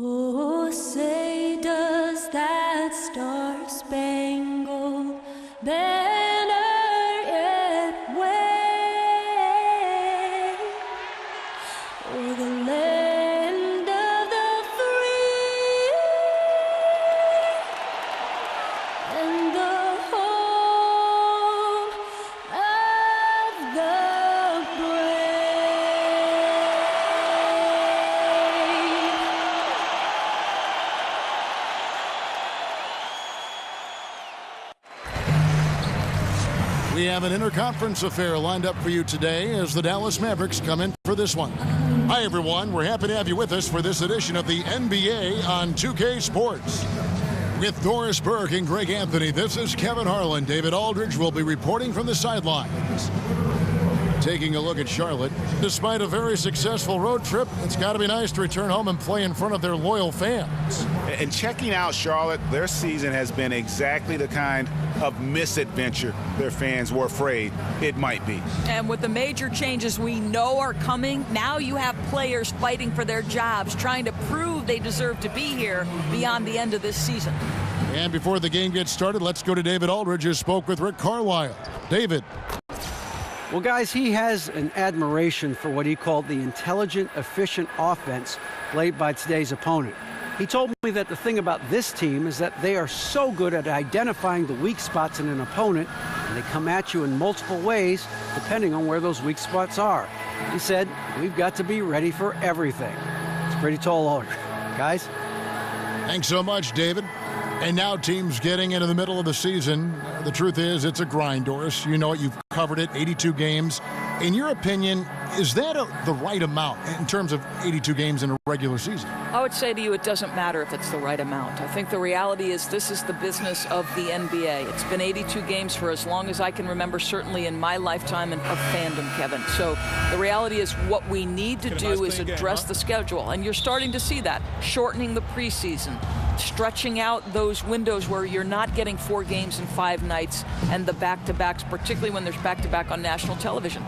Oh, say does that star-spangled banner yet wave o'er the land of the free and the home of the We have an interconference affair lined up for you today as the Dallas Mavericks come in for this one. Hi, everyone. We're happy to have you with us for this edition of the NBA on 2K Sports. With Doris Burke and Greg Anthony, this is Kevin Harlan. David Aldridge will be reporting from the sidelines. Taking a look at Charlotte. Despite a very successful road trip, it's got to be nice to return home and play in front of their loyal fans. And checking out Charlotte, their season has been exactly the kind of misadventure their fans were afraid it might be. And with the major changes we know are coming, now you have players fighting for their jobs, trying to prove they deserve to be here beyond the end of this season. And before the game gets started, let's go to David Aldridge, who spoke with Rick Carlisle. David. Well, guys, he has an admiration for what he called the intelligent, efficient offense played by today's opponent. He told me that the thing about this team is that they are so good at identifying the weak spots in an opponent, and they come at you in multiple ways depending on where those weak spots are. He said, we've got to be ready for everything. It's a pretty tall order. Guys? Thanks so much, David. And now teams getting into the middle of the season. The truth is, it's a grind, Doris. You know it. You've covered it, 82 games. In your opinion, is that the right amount in terms of 82 games in a regular season? I would say to you, it doesn't matter if it's the right amount. I think the reality is this is the business of the NBA. It's been 82 games for as long as I can remember, certainly in my lifetime of fandom, Kevin. So the reality is what we need to do is address the schedule. And you're starting to see that, shortening the preseason, stretching out those windows where you're not getting 4 games in 5 nights and the back-to-backs, particularly when there's back-to-back on national television.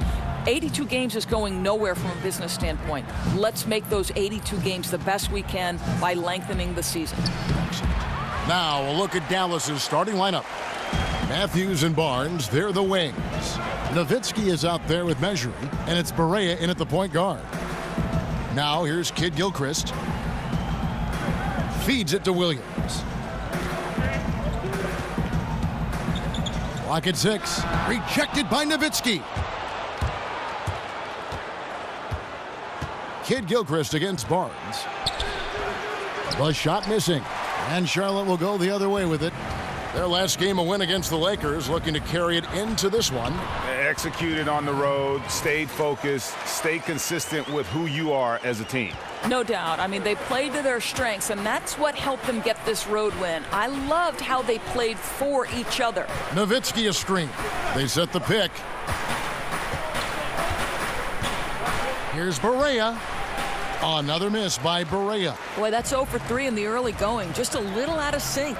82 games is going nowhere from a business standpoint. Let's make those 82 games the best we can by lengthening the season. Now a look at Dallas's starting lineup. Matthews and Barnes, they're the wings. Nowitzki is out there with Measuring, and it's Barea in at the point guard. Now here's Kid Gilchrist. Feeds it to Williams. Clock at 6. Rejected by Nowitzki. Kid Gilchrist against Barnes. The shot missing. And Charlotte will go the other way with it. Their last game a win against the Lakers, looking to carry it into this one. Executed on the road, stayed focused, stayed consistent with who you are as a team. No doubt. I mean, they played to their strengths, and that's what helped them get this road win. I loved how they played for each other. Nowitzki a screen. They set the pick. Here's Barea. Another miss by Barea. Boy, that's 0 for 3 in the early going. Just a little out of sync.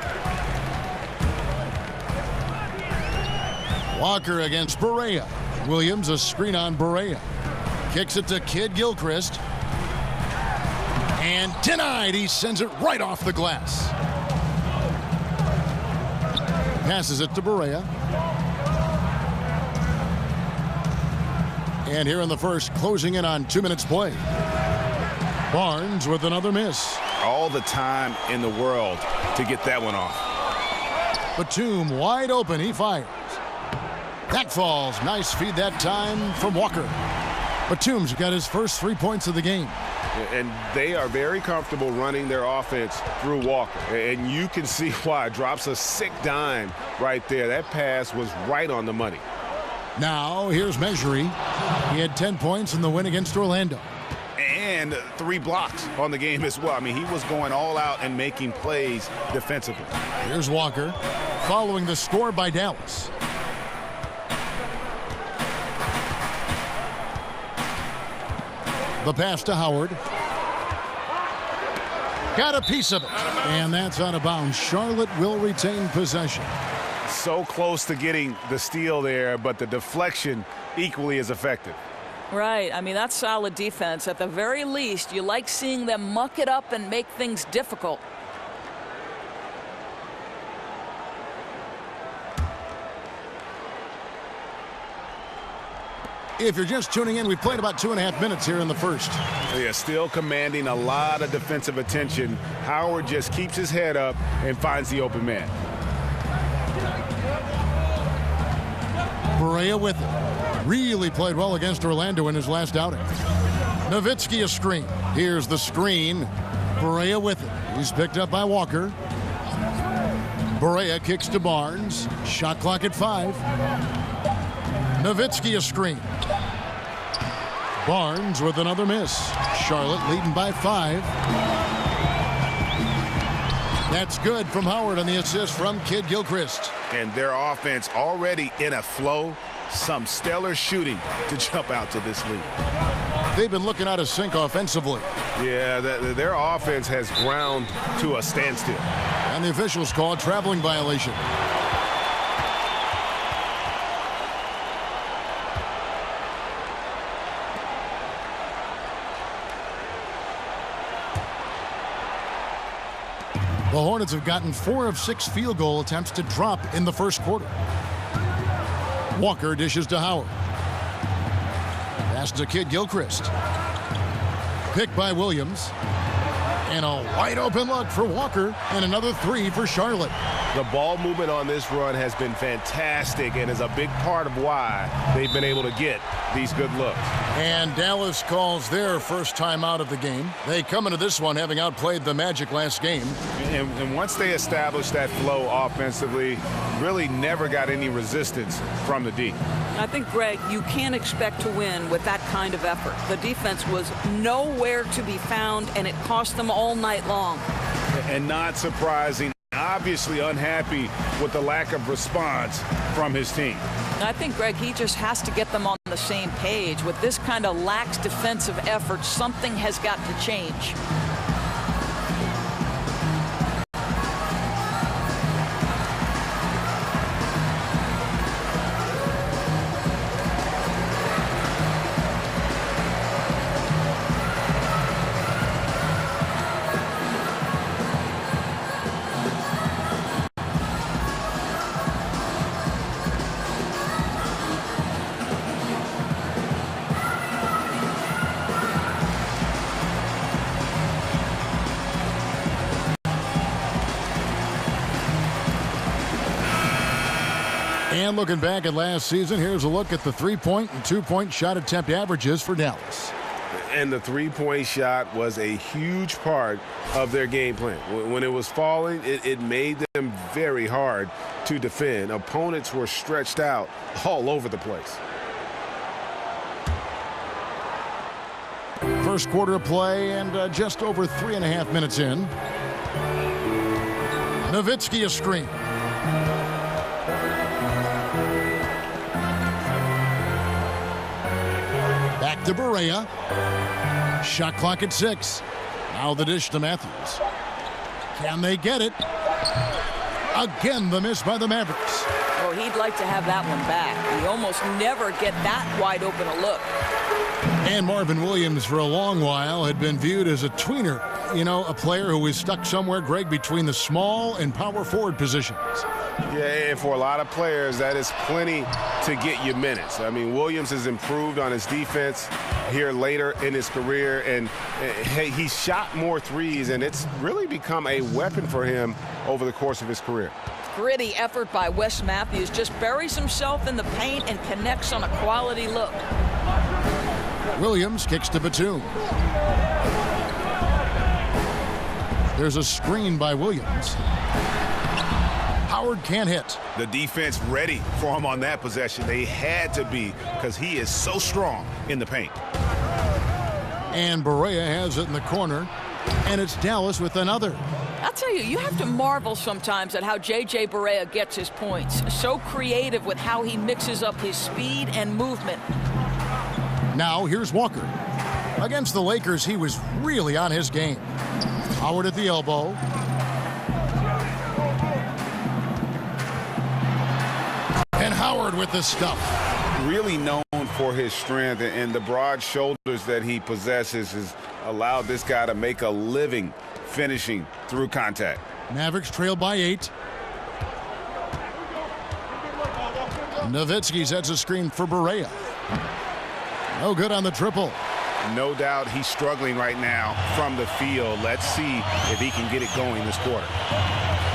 Walker against Barea. Williams a screen on Barea. Kicks it to Kid Gilchrist. And denied. He sends it right off the glass. Passes it to Barea. And here in the first, closing in on 2 minutes play. Barnes with another miss. All the time in the world to get that one off. Batum wide open. He fires. That falls. Nice feed that time from Walker. Batum's got his first 3 points of the game. And they are very comfortable running their offense through Walker. And you can see why. Drops a sick dime right there. That pass was right on the money. Now here's Measuring. He had 10 points in the win against Orlando. And 3 blocks on the game as well. I mean, he was going all out and making plays defensively. Here's Walker following the score by Dallas. The pass to Howard. Got a piece of it. And that's out of bounds. Charlotte will retain possession. So close to getting the steal there, but the deflection equally as effective. Right. I mean, that's solid defense. At the very least, you like seeing them muck it up and make things difficult. If you're just tuning in, we've played about 2.5 minutes here in the first. They are still commanding a lot of defensive attention. Howard just keeps his head up and finds the open man. Barea with it. Really played well against Orlando in his last outing. Nowitzki a screen. Here's the screen. Barea with it. He's picked up by Walker. Barea kicks to Barnes. Shot clock at 5. Nowitzki a screen. Barnes with another miss. Charlotte leading by 5. That's good from Howard on the assist from Kid Gilchrist. And their offense already in a flow. Some stellar shooting to jump out to this lead. They've been looking out of sync offensively. Yeah, their offense has ground to a standstill. And the officials call a traveling violation. The Hornets have gotten 4 of 6 field goal attempts to drop in the first quarter. Walker dishes to Howard. Pass to Kid Gilchrist. Picked by Williams. And a wide open look for Walker, and another 3 for Charlotte. The ball movement on this run has been fantastic and is a big part of why they've been able to get these good looks. And Dallas calls their first time out of the game. They come into this one having outplayed the Magic last game. And once they established that flow offensively, really never got any resistance from the D. I think, Greg, you can't expect to win with that kind of effort. The defense was nowhere to be found, and it cost them all night long. And not surprising, obviously unhappy with the lack of response from his team. I think, Greg, he just has to get them on the same page. With this kind of lax defensive effort, something has got to change. And looking back at last season, here's a look at the 3-point and 2-point shot attempt averages for Dallas. And the 3-point shot was a huge part of their game plan. When it was falling, it made them very hard to defend. Opponents were stretched out all over the place. First quarter of play and just over 3.5 minutes in. Nowitzki a screen. Back to Barea. Shot clock at 6. Now the dish to Matthews. Can they get it? Again, the miss by the Mavericks. Oh, he'd like to have that one back. We almost never get that wide open a look. And Marvin Williams, for a long while, had been viewed as a tweener. You know, a player who was stuck somewhere, Greg, between the small and power forward positions. Yeah, and for a lot of players, that is plenty to get you minutes. I mean, Williams has improved on his defense here later in his career, and hey, he shot more threes, and it's really become a weapon for him over the course of his career. Gritty effort by Wes Matthews, just buries himself in the paint and connects on a quality look. Williams kicks to Batum. There's a screen by Williams. Howard can't hit. The defense ready for him on that possession. They had to be, because he is so strong in the paint. And Barea has it in the corner, and it's Dallas with another. I'll tell you, you have to marvel sometimes at how J.J. Barea gets his points. So creative with how he mixes up his speed and movement. Now here's Walker. Against the Lakers, he was really on his game. Howard at the elbow. And Howard with the stuff. really known for his strength, and the broad shoulders that he possesses has allowed this guy to make a living finishing through contact. Mavericks trail by 8. Nowitzki sets a screen for Barea. No good on the triple. No doubt he's struggling right now from the field. Let's see if he can get it going this quarter.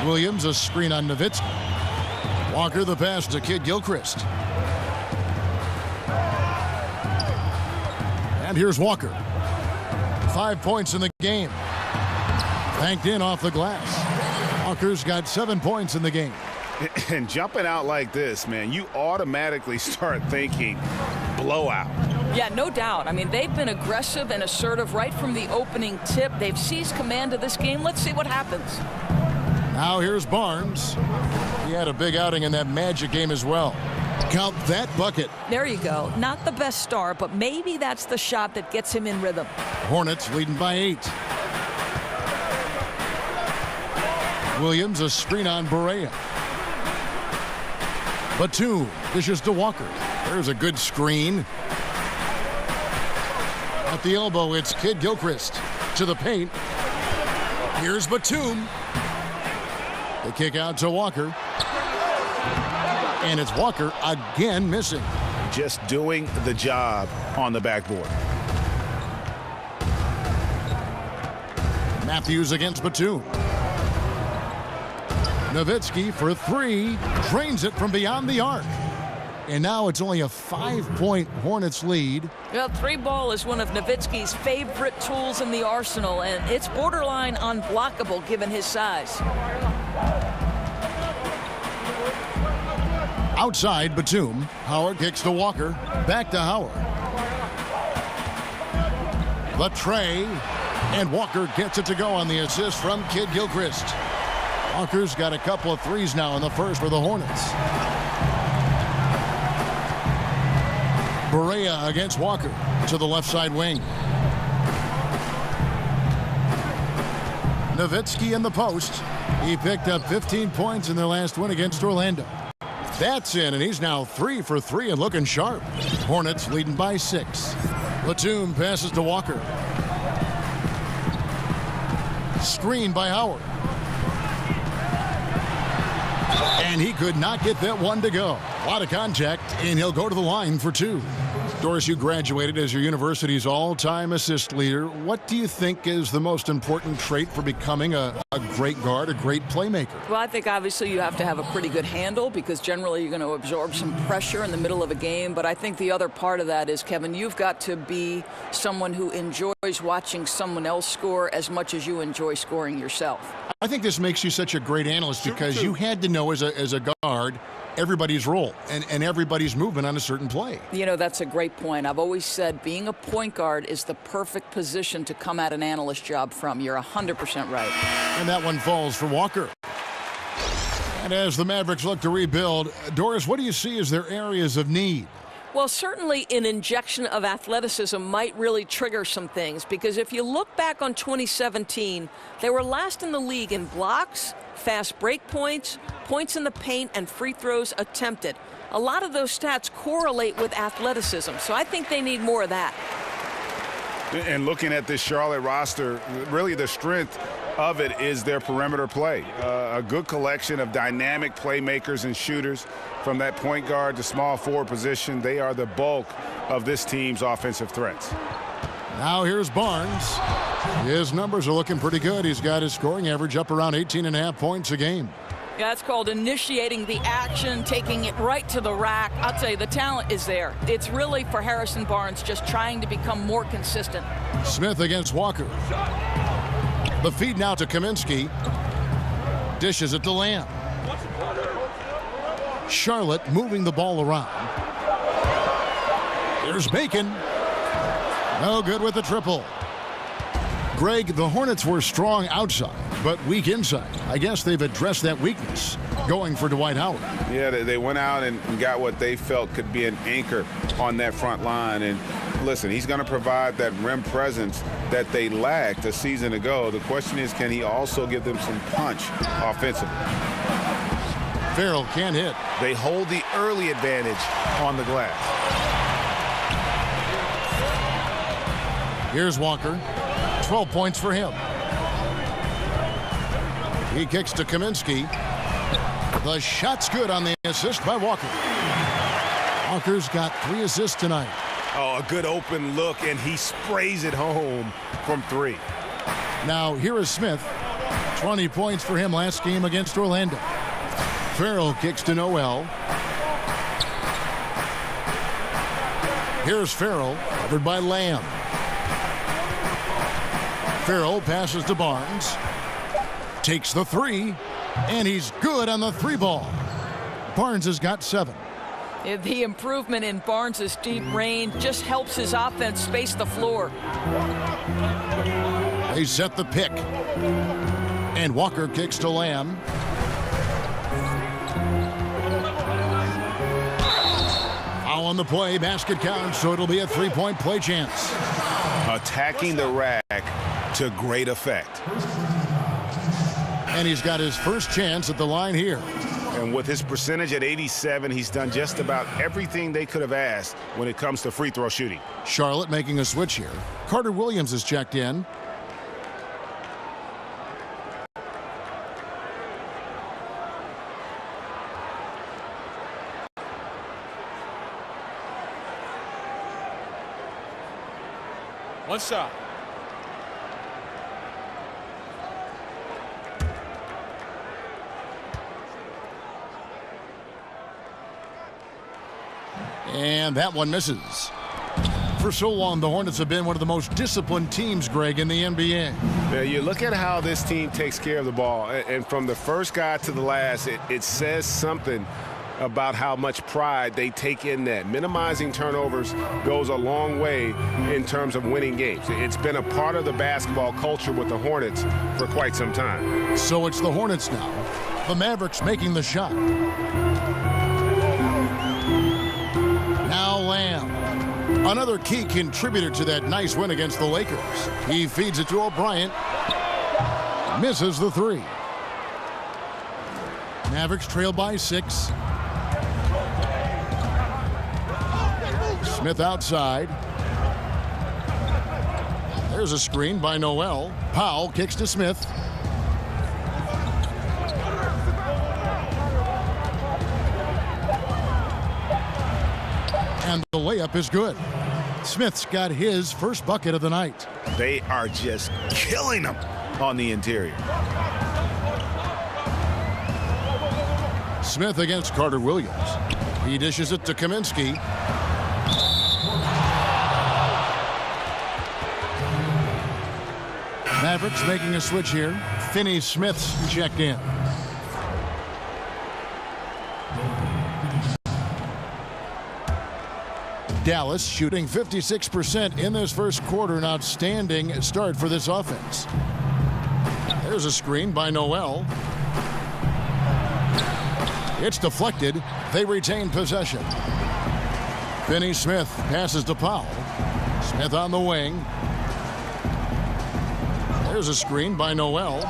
Williams, a screen on Nowitzki. Walker the pass to Kid Gilchrist. And here's Walker. 5 points in the game. Banked in off the glass. Walker's got 7 points in the game. And jumping out like this, man, you automatically start thinking blowout. Yeah, no doubt. I mean, they've been aggressive and assertive right from the opening tip. They've seized command of this game. Let's see what happens. Now here's Barnes. He had a big outing in that Magic game as well. Count that bucket. There you go. Not the best start, but maybe that's the shot that gets him in rhythm. Hornets leading by 8. Williams, a screen on Barea. Batum dishes to Walker. There's a good screen. At the elbow, it's Kid Gilchrist to the paint. Here's Batum. The kick out to Walker. And it's Walker again missing. Just doing the job on the backboard. Matthews against Batum. Nowitzki for 3. Drains it from beyond the arc. And now it's only a 5-point Hornets lead. Well, 3-ball is one of Nowitzki's favorite tools in the arsenal, and it's borderline unblockable given his size. Outside Batum. Howard kicks to Walker. Back to Howard. The tray. And Walker gets it to go on the assist from Kid Gilchrist. Walker's got a couple of threes now in the first for the Hornets. Barea against Walker to the left side wing. Nowitzki in the post. He picked up 15 points in their last win against Orlando. That's in, and he's now 3 for 3 and looking sharp. Hornets leading by 6. Batum passes to Walker. Screen by Howard. And he could not get that one to go. A lot of contact, and he'll go to the line for 2. Doris, you graduated as your university's all-time assist leader. What do you think is the most important trait for becoming a great guard, a great playmaker? Well, I think obviously you have to have a pretty good handle because generally you're going to absorb some pressure in the middle of a game. But I think the other part of that is, Kevin, you've got to be someone who enjoys watching someone else score as much as you enjoy scoring yourself. I think this makes you such a great analyst because you had to know as a guard everybody's role and everybody's movement on a certain play. You know, that's a great point. I've always said being a point guard is the perfect position to come at an analyst job from. You're 100% right. And that one falls for Walker. And as the Mavericks look to rebuild, Doris, what do you see as their areas of need? Well, certainly an injection of athleticism might really trigger some things because if you look back on 2017, they were last in the league in blocks, fast break points, points in the paint, and free throws attempted. A lot of those stats correlate with athleticism, so I think they need more of that. And looking at this Charlotte roster, really the strength of it is their perimeter play. A good collection of dynamic playmakers and shooters from that point guard to small forward position. They are the bulk of this team's offensive threats. Now here's Barnes. His numbers are looking pretty good. He's got his scoring average up around 18.5 points a game. Yeah, that's called initiating the action, taking it right to the rack. I'll tell you, the talent is there. It's really for Harrison Barnes just trying to become more consistent. Smith against Walker. The feed now to Kaminsky. Dishes it to Lamb. Charlotte moving the ball around. There's Bacon. No good with the triple. Greg, the Hornets were strong outside, but weak inside. I guess they've addressed that weakness, going for Dwight Howard. Yeah, they went out and got what they felt could be an anchor on that front line. And listen, he's going to provide that rim presence that they lacked a season ago. The question is, can he also give them some punch offensively? Farrell can't hit. They hold the early advantage on the glass. Here's Walker. 12 points for him. He kicks to Kaminsky. The shot's good on the assist by Walker. Walker's got 3 assists tonight. Oh, a good open look, and he sprays it home from 3. Now here is Smith. 20 points for him last game against Orlando. Farrell kicks to Noel. Here's Farrell, covered by Lamb. Farrell passes to Barnes. Takes the 3, and he's good on the 3 ball. Barnes has got 7. The improvement in Barnes' deep range just helps his offense space the floor. They set the pick. And Walker kicks to Lamb. Foul on the play, basket counts, so it'll be a 3-point play chance. Attacking the rack to great effect. And he's got his first chance at the line here. And with his percentage at 87, he's done just about everything they could have asked when it comes to free throw shooting. Charlotte making a switch here. Carter Williams is checked in. One shot. And that one misses. For so long, the Hornets have been one of the most disciplined teams, Greg, in the NBA. Yeah, you look at how this team takes care of the ball, and from the first guy to the last, it says something about how much pride they take in that. Minimizing turnovers goes a long way in terms of winning games. It's been a part of the basketball culture with the Hornets for quite some time. So it's the Hornets now. The Mavericks making the shot. Now Lamb. Another key contributor to that nice win against the Lakers. He feeds it to O'Brien. Misses the 3. Mavericks trail by 6. Smith outside. There's a screen by Noel. Powell kicks to Smith. And the layup is good. Smith's got his first bucket of the night. They are just killing them on the interior. Smith against Carter Williams. He dishes it to Kaminsky. Mavericks making a switch here. Finney-Smith's checked in. Dallas shooting 56% in this first quarter. An outstanding start for this offense. There's a screen by Noel. It's deflected. They retain possession. Finney-Smith passes to Powell. Smith on the wing. There's a screen by Noel.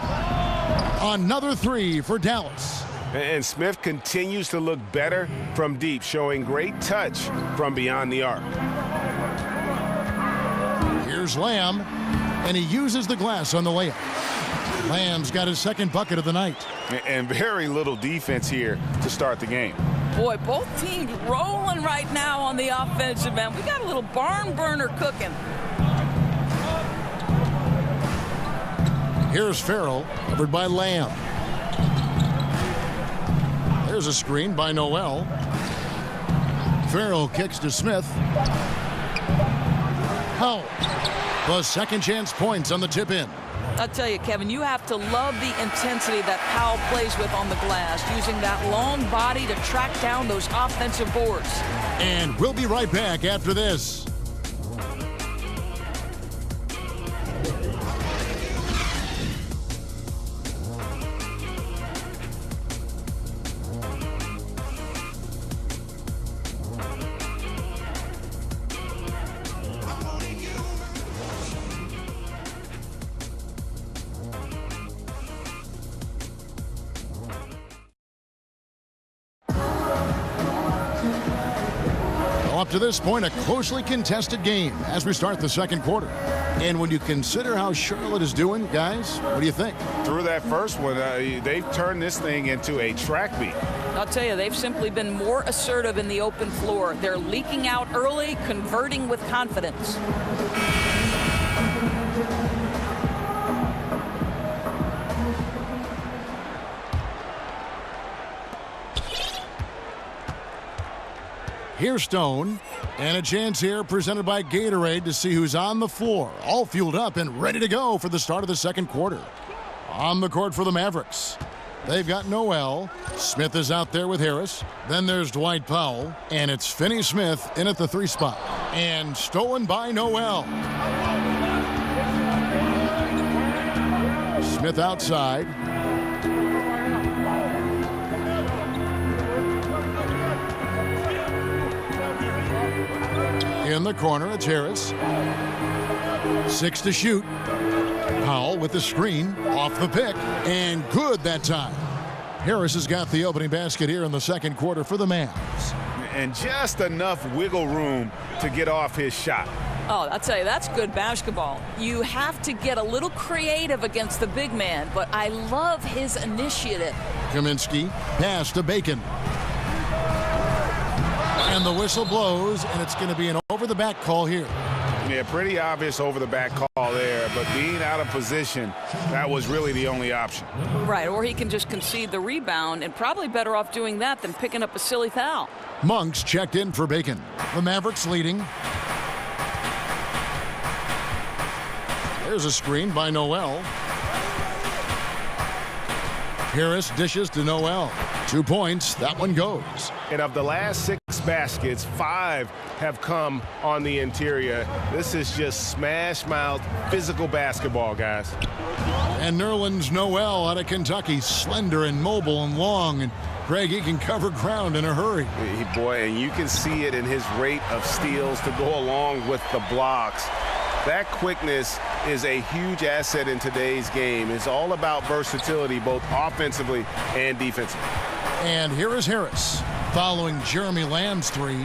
Another 3 for Dallas. And Smith continues to look better from deep, showing great touch from beyond the arc. Here's Lamb, and he uses the glass on the layup. Lamb's got his second bucket of the night. And very little defense here to start the game. Boy, both teams rolling right now on the offensive end. We got a little barn burner cooking. Here's Farrell, covered by Lamb. There's a screen by Noel. Farrell kicks to Smith. Powell. The second chance points on the tip in. I'll tell you, Kevin, you have to love the intensity that Powell plays with on the glass, using that long body to track down those offensive boards. And we'll be right back after this. Up to this point, a closely contested game as we start the second quarter. And when you consider how Charlotte is doing, guys, what do you think? Through that first one, they've turned this thing into a track meet. I'll tell you, they've simply been more assertive in the open floor. They're leaking out early, converting with confidence. Here's Stone, and a chance here presented by Gatorade to see who's on the floor, all fueled up and ready to go for the start of the second quarter. On the court for the Mavericks, they've got Noel. Smith is out there with Harris. Then there's Dwight Powell, and it's Finney-Smith in at the 3 spot. And stolen by Noel. Smith outside. In the corner, it's Harris. 6 to shoot. Powell with the screen, off the pick, and good that time. Harris has got the opening basket here in the second quarter for the Mavs. And just enough wiggle room to get off his shot. Oh, I'll tell you, that's good basketball. You have to get a little creative against the big man, but I love his initiative. Kaminsky, pass to Bacon. And the whistle blows, and it's going to be an over-the-back call here. Yeah, pretty obvious over-the-back call there, but being out of position, that was really the only option. Right, or he can just concede the rebound, and probably better off doing that than picking up a silly foul. Monks checked in for Bacon. The Mavericks leading. There's a screen by Noel. Harris dishes to Noel. 2 points. That one goes. And of the last 6 baskets, 5 have come on the interior. This is just smash-mouth physical basketball, guys. And Nerlens Noel out of Kentucky, slender and mobile and long. And Greg, he can cover ground in a hurry. Boy, and you can see it in his rate of steals to go along with the blocks. That quickness is a huge asset in today's game. It's all about versatility, both offensively and defensively. And here is Harris following Jeremy Lamb's 3.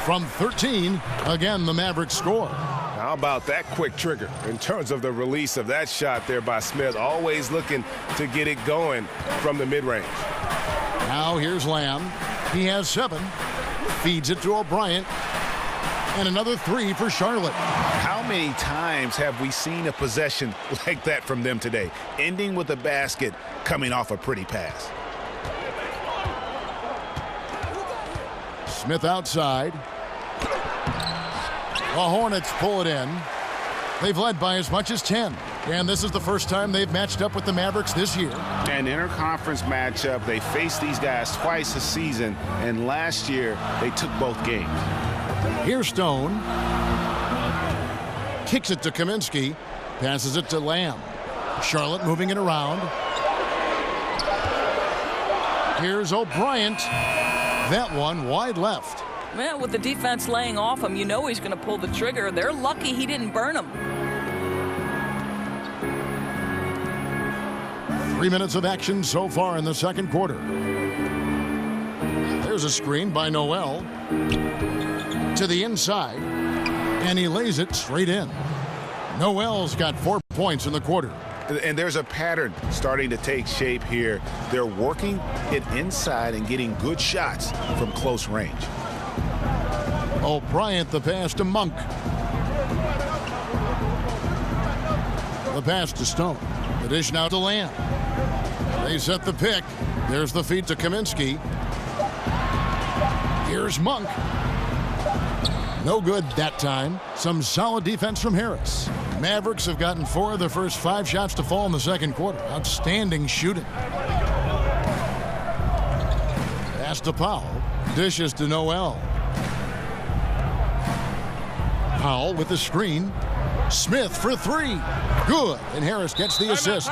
From 13, again, the Mavericks score. How about that quick trigger in terms of the release of that shot there by Smith, always looking to get it going from the mid-range. Now here's Lamb. He has 7. Feeds it to O'Brien. And another 3 for Charlotte. How many times have we seen a possession like that from them today, ending with a basket coming off a pretty pass? Smith outside. The Hornets pull it in. They've led by as much as 10. And this is the first time they've matched up with the Mavericks this year. An interconference matchup. They faced these guys twice a season, and last year they took both games. Here's Stone. Kicks it to Kaminsky. Passes it to Lamb. Charlotte moving it around. Here's O'Brien. That one wide left. Man, with the defense laying off him, you know he's going to pull the trigger. They're lucky he didn't burn him. 3 minutes of action so far in the second quarter. There's a screen by Noel. To the inside, and he lays it straight in. Noel's got 4 points in the quarter. And there's a pattern starting to take shape here. They're working it inside and getting good shots from close range. O'Brien the pass to Monk. The pass to Stone. The dish now to Lamb. They set the pick. There's the feed to Kaminsky. Here's Monk. No good that time. Some solid defense from Harris. Mavericks have gotten 4 of their first 5 shots to fall in the second quarter. Outstanding shooting. Pass to Powell. Dishes to Noel. Powell with the screen. Smith for 3. Good. And Harris gets the assist.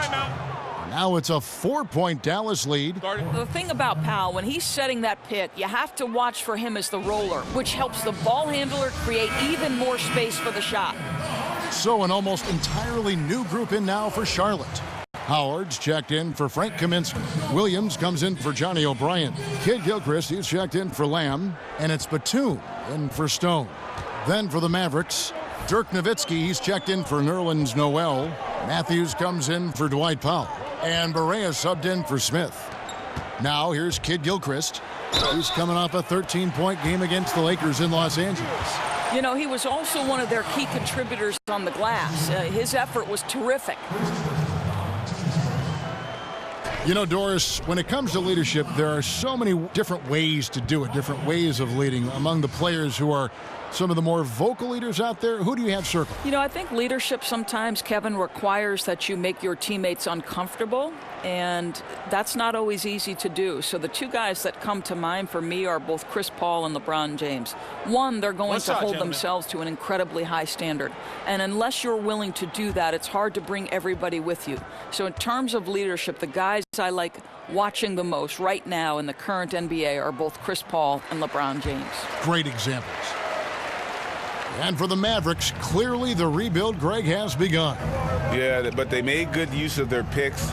Now it's a 4-point Dallas lead. The thing about Powell, when he's setting that pick, you have to watch for him as the roller, which helps the ball handler create even more space for the shot. So an almost entirely new group in now for Charlotte. Howard's checked in for Frank Kaminsky. Williams comes in for Johnny O'Brien. Kid Gilchrist, he's checked in for Lamb. And it's Batum in for Stone. Then for the Mavericks, Dirk Nowitzki, he's checked in for Nerlens Noel. Matthews comes in for Dwight Powell. And Barea subbed in for Smith. Now here's Kid Gilchrist. He's coming off a 13-point game against the Lakers in Los Angeles. You know, he was also one of their key contributors on the glass. His effort was terrific. You know, Doris, when it comes to leadership, there are so many different ways to do it, different ways of leading among the players who are some of the more vocal leaders out there. Who do you have circled? You know, I think leadership sometimes, Kevin, requires that you make your teammates uncomfortable, and that's not always easy to do. So the two guys that come to mind for me are both Chris Paul and LeBron James. One, they're going to hold themselves to an incredibly high standard. And unless you're willing to do that, it's hard to bring everybody with you. So in terms of leadership, the guys I like watching the most right now in the current NBA are both Chris Paul and LeBron James. Great examples. And for the Mavericks, clearly the rebuild, Greg, has begun. Yeah, but they made good use of their picks.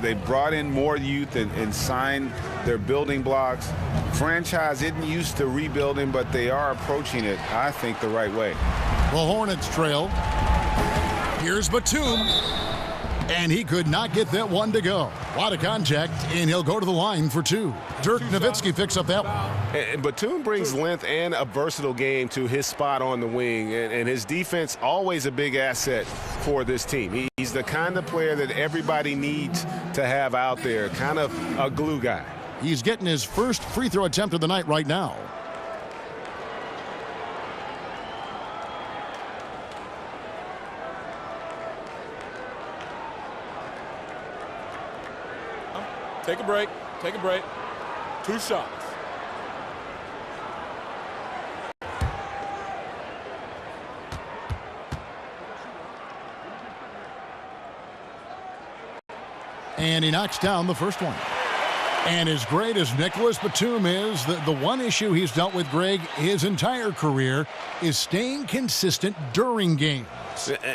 They brought in more youth and signed their building blocks. Franchise isn't used to rebuilding, but they are approaching it, I think, the right way. The Hornets trail. Here's Batum. And he could not get that one to go. A lot of contact, and he'll go to the line for two. Dirk Nowitzki picks up that one. And Batum brings length and a versatile game to his spot on the wing, and his defense always a big asset for this team. He's the kind of player that everybody needs to have out there, kind of a glue guy. He's getting his first free throw attempt of the night right now. Take a break. Take a break. 2 shots. And he knocks down the first one. And as great as Nicholas Batum is, the one issue he's dealt with, Greg, his entire career is staying consistent during games.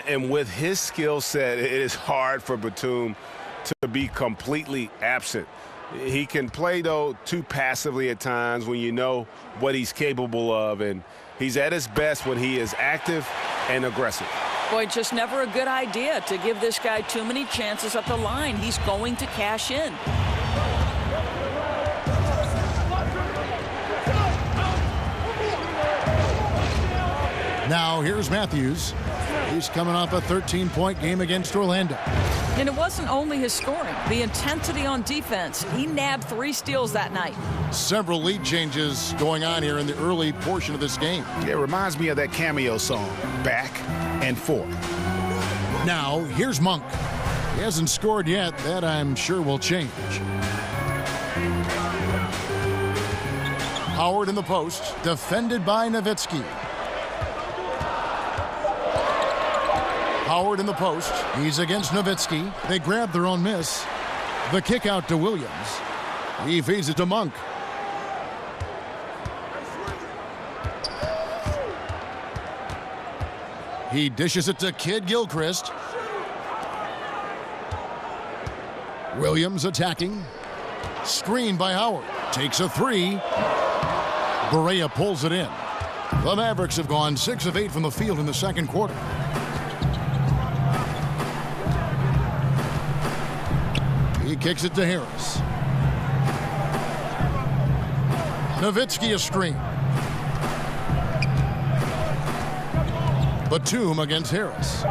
And with his skill set, it is hard for Batum to be completely absent. He can play, though, too passively at times when you know what he's capable of, and he's at his best when he is active and aggressive. Boy, just never a good idea to give this guy too many chances at the line. He's going to cash in. Now here's Matthews. He's coming off a 13-point game against Orlando. And it wasn't only his scoring. The intensity on defense. He nabbed 3 steals that night. Several lead changes going on here in the early portion of this game. It reminds me of that cameo song, Back and Forth. Now, here's Monk. He hasn't scored yet. That, I'm sure, will change. Howard in the post, defended by Nowitzki. Howard in the post. He's against Nowitzki. They grab their own miss. The kick out to Williams. He feeds it to Monk. He dishes it to Kid Gilchrist. Williams attacking. Screen by Howard. Takes a 3. Barea pulls it in. The Mavericks have gone 6 of 8 from the field in the second quarter. He kicks it to Harris. Nowitzki a screen. Batum against Harris.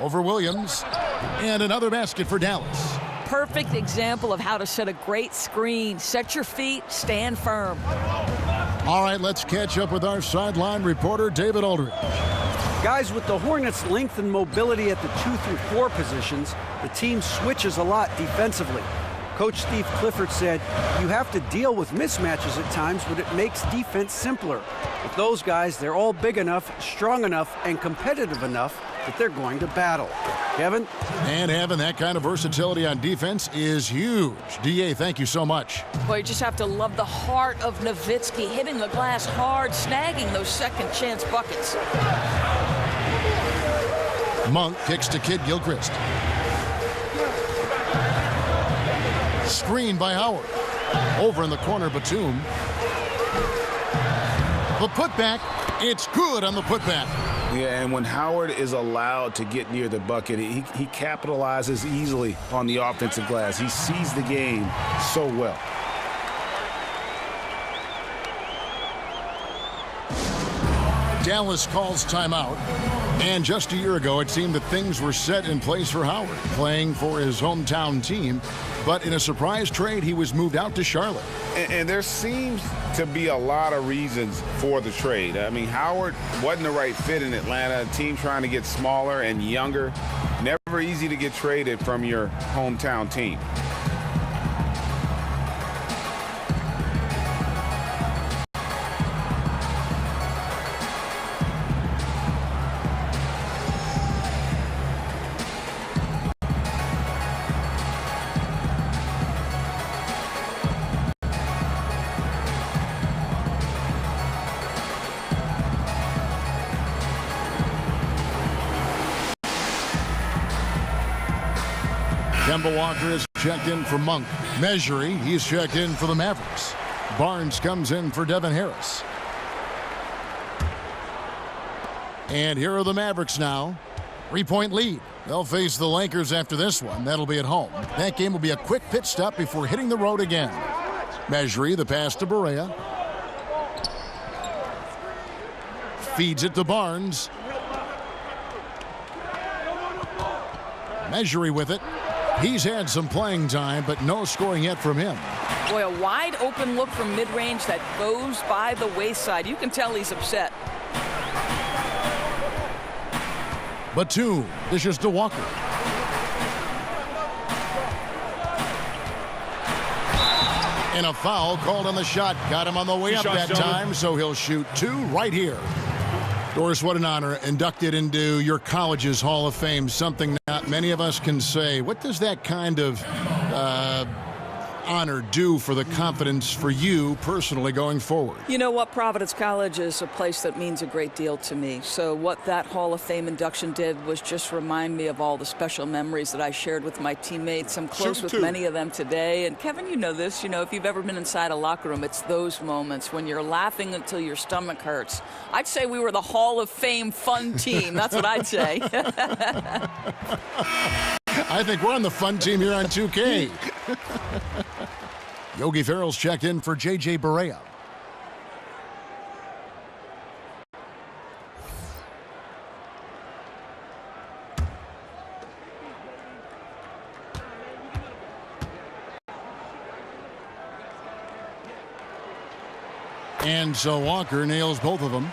Over Williams. And another basket for Dallas. Perfect example of how to set a great screen. Set your feet, stand firm. All right, let's catch up with our sideline reporter, David Aldridge. Guys, with the Hornets' length and mobility at the 2 through 4 positions, the team switches a lot defensively. Coach Steve Clifford said, you have to deal with mismatches at times, but it makes defense simpler. With those guys, they're all big enough, strong enough, and competitive enough that they're going to battle. Kevin? And having that kind of versatility on defense is huge. D.A., thank you so much. Boy, you just have to love the heart of Nowitzki, hitting the glass hard, snagging those second chance buckets. Monk kicks to Kid Gilchrist. Screen by Howard. Over in the corner, Batum. The putback, it's good on the putback. Yeah, and when Howard is allowed to get near the bucket, he capitalizes easily on the offensive glass. He sees the game so well. Dallas calls timeout. And just a year ago, it seemed that things were set in place for Howard, playing for his hometown team. But in a surprise trade, he was moved out to Charlotte. And there seems to be a lot of reasons for the trade. I mean, Howard wasn't the right fit in Atlanta, a team trying to get smaller and younger. Never easy to get traded from your hometown team. Kemba Walker is checked in for Monk. Measury, he's checked in for the Mavericks. Barnes comes in for Devin Harris. And here are the Mavericks now. 3-point lead. They'll face the Lakers after this one. That'll be at home. That game will be a quick pit stop before hitting the road again. Measury, the pass to Barea. Feeds it to Barnes. Measury with it. He's had some playing time, but no scoring yet from him. Boy, a wide open look from mid-range that goes by the wayside. You can tell he's upset. Batum dishes to Walker. And a foul called on the shot. Got him on the way up that time, so he'll shoot two right here. Doris, what an honor. Inducted into your college's Hall of Fame, something not many of us can say. What does that kind of honor do for the confidence for you personally going forward? You know what? Providence College is a place that means a great deal to me. So what that Hall of Fame induction did was just remind me of all the special memories that I shared with my teammates. I'm close with many of them today. And Kevin, you know this. You know, if you've ever been inside a locker room, it's those moments when you're laughing until your stomach hurts. I'd say we were the Hall of Fame fun team. That's what I'd say. I think we're on the fun team here on 2K. Yogi Ferrell's checked in for J.J. Barea. And so Walker nails both of them.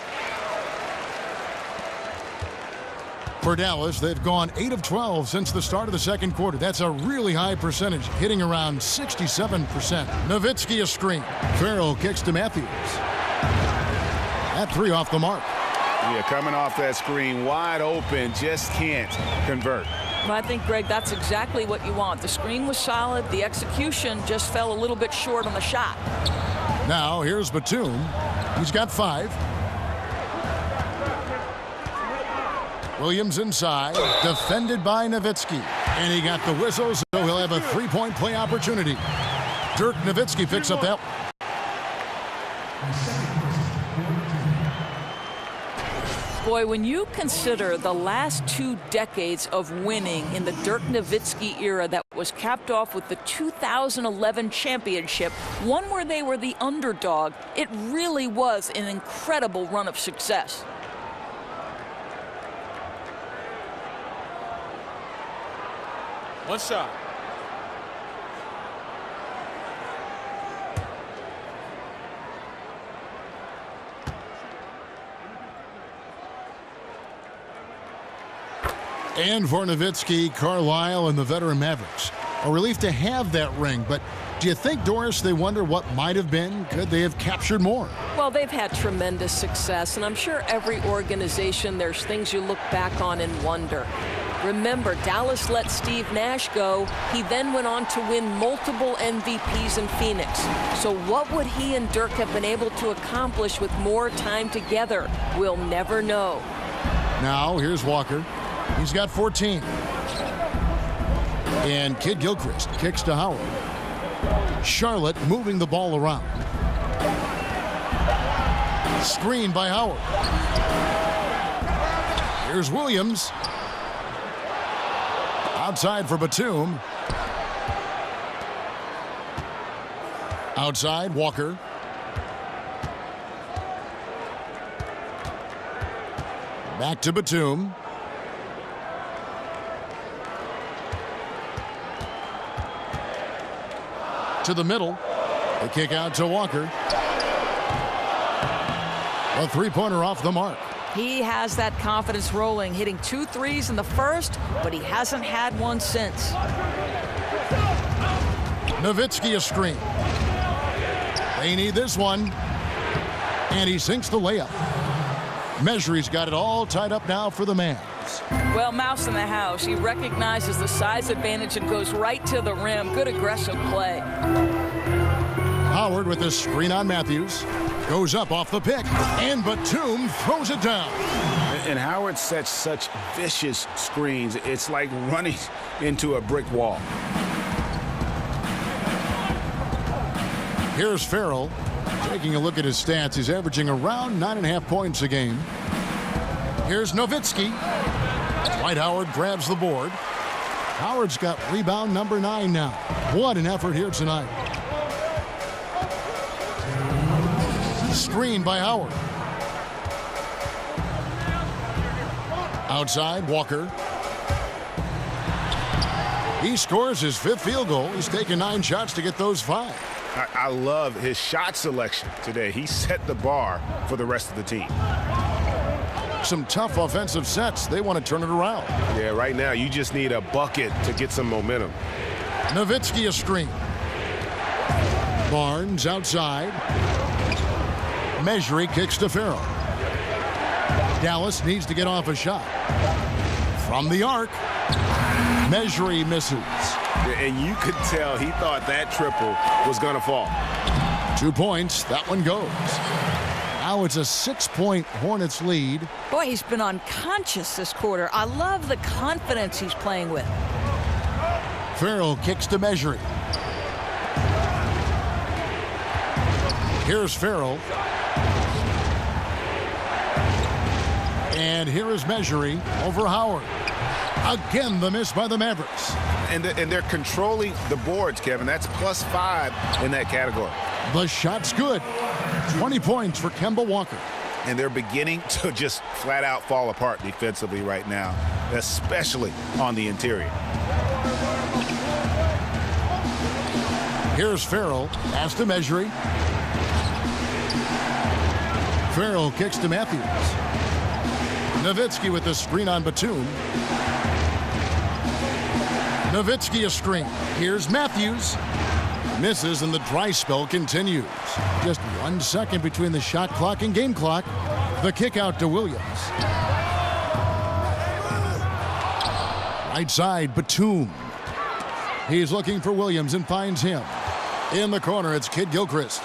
For Dallas, they've gone 8 of 12 since the start of the second quarter. That's a really high percentage, hitting around 67%. Nowitzki a screen. Ferrell kicks to Matthews. That three off the mark. Yeah, coming off that screen, wide open, just can't convert. Well, I think, Greg, that's exactly what you want. The screen was solid. The execution just fell a little bit short on the shot. Now, here's Batum. He's got 5. Williams inside, defended by Nowitzki. And he got the whistle, so he'll have a 3-point play opportunity. Dirk Nowitzki picks up that. Boy, when you consider the last 2 decades of winning in the Dirk Nowitzki era that was capped off with the 2011 championship, one where they were the underdog, it really was an incredible run of success. One shot. And for Nowitzki, Carlisle, and the veteran Mavericks. A relief to have that ring, but do you think, Doris, they wonder what might have been? Could they have captured more? Well, they've had tremendous success, and I'm sure every organization, there's things you look back on and wonder. Remember, Dallas let Steve Nash go. He then went on to win multiple MVPs in Phoenix. So what would he and Dirk have been able to accomplish with more time together? We'll never know. Now, here's Walker. He's got 14. And Kid Gilchrist kicks to Howard. Charlotte moving the ball around. Screen by Howard. Here's Williams. Outside for Batum. Outside, Walker. Back to Batum. To the middle. The kick out to Walker. A three-pointer off the mark. He has that confidence rolling, hitting 2 threes in the first, but he hasn't had one since. Nowitzki a screen. They need this one. And he sinks the layup. Measure's got it all tied up now for the Mavs. Well, Mouse in the house. He recognizes the size advantage and goes right to the rim. Good aggressive play. Howard with a screen on Matthews. Goes up off the pick. And Batum throws it down. And Howard sets such vicious screens. It's like running into a brick wall. Here's Farrell. Taking a look at his stats, he's averaging around 9.5 points a game. Here's Nowitzki. Dwight Howard grabs the board. Howard's got rebound number 9 now. What an effort here tonight. Screen by Howard. Outside, Walker. He scores his 5th field goal. He's taken 9 shots to get those 5. I love his shot selection today. He set the bar for the rest of the team. Some tough offensive sets. They want to turn it around. Yeah, right now you just need a bucket to get some momentum. Nowitzki a screen. Barnes outside. Measury kicks to Farrell. Dallas needs to get off a shot. From the arc. Measury misses. And you could tell he thought that triple was going to fall. 2 points. That one goes. Now it's a 6-point Hornets lead. Boy, he's been unconscious this quarter. I love the confidence he's playing with. Farrell kicks to Measury. Here's Farrell. And here is Measury over Howard. Again, the miss by the Mavericks. And they're controlling the boards, Kevin. That's +5 in that category. The shot's good. 20 points for Kemba Walker. And they're beginning to just flat out fall apart defensively right now, especially on the interior. Here's Farrell. Pass to Measury. Farrell kicks to Matthews. Nowitzki with the screen on Batum. Nowitzki a screen. Here's Matthews. Misses and the dry spell continues. Just 1 second between the shot clock and game clock. The kick out to Williams. Right side, Batum. He's looking for Williams and finds him. In the corner, it's Kid Gilchrist.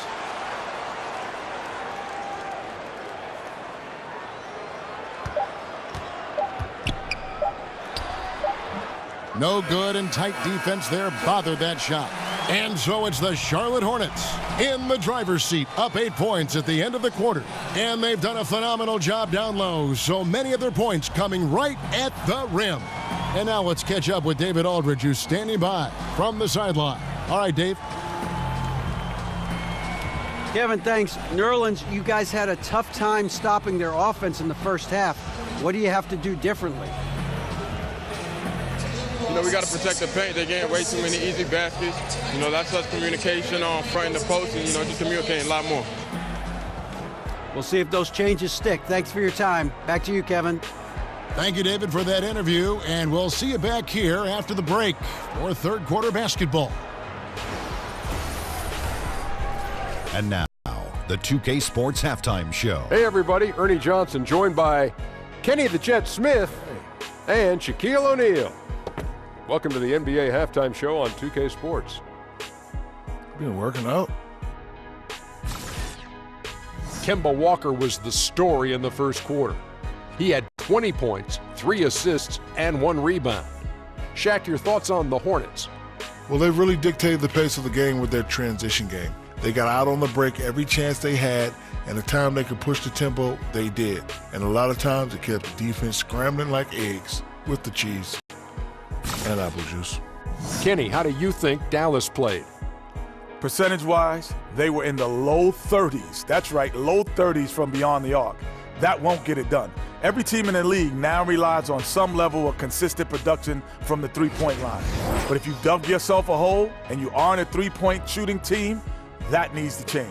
No good, and tight defense there bothered that shot. And so it's the Charlotte Hornets in the driver's seat, up 8 points at the end of the quarter. And they've done a phenomenal job down low, so many of their points coming right at the rim. And now let's catch up with David Aldridge, who's standing by from the sideline. All right, Dave. Kevin, thanks. New Orleans, you guys had a tough time stopping their offense in the first half. What do you have to do differently? You know, we got to protect the paint. They're getting way too many easy baskets. You know, that's us communication on front and the post and, you know, just communicating a lot more. We'll see if those changes stick. Thanks for your time. Back to you, Kevin. Thank you, David, for that interview, and we'll see you back here after the break for third quarter basketball. And now, the 2K Sports Halftime Show. Hey, everybody. Ernie Johnson joined by Kenny the Jet Smith and Shaquille O'Neal. Welcome to the NBA Halftime Show on 2K Sports. Been working out. Kemba Walker was the story in the first quarter. He had 20 points, 3 assists, and 1 rebound. Shaq, your thoughts on the Hornets? Well, they really dictated the pace of the game with their transition game. They got out on the break every chance they had, and the time they could push the tempo, they did. And a lot of times it kept the defense scrambling like eggs with the cheese and apple juice. Kenny, how do you think Dallas played? Percentage-wise, they were in the low 30s. That's right, low 30s from beyond the arc. That won't get it done. Every team in the league now relies on some level of consistent production from the three-point line. But if you dug yourself a hole and you aren't a three-point shooting team, that needs to change.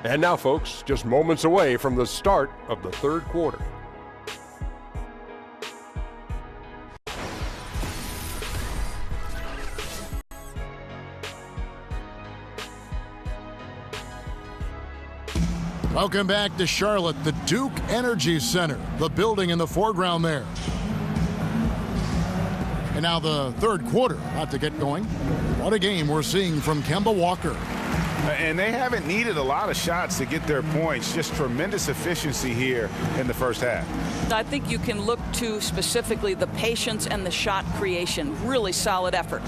And now, folks, just moments away from the start of the third quarter. Welcome back to Charlotte, the Duke Energy Center, the building in the foreground there. And now the third quarter about to get going. What a game we're seeing from Kemba Walker. And they haven't needed a lot of shots to get their points. Just tremendous efficiency here in the first half. I think you can look to specifically the patience and the shot creation. Really solid effort.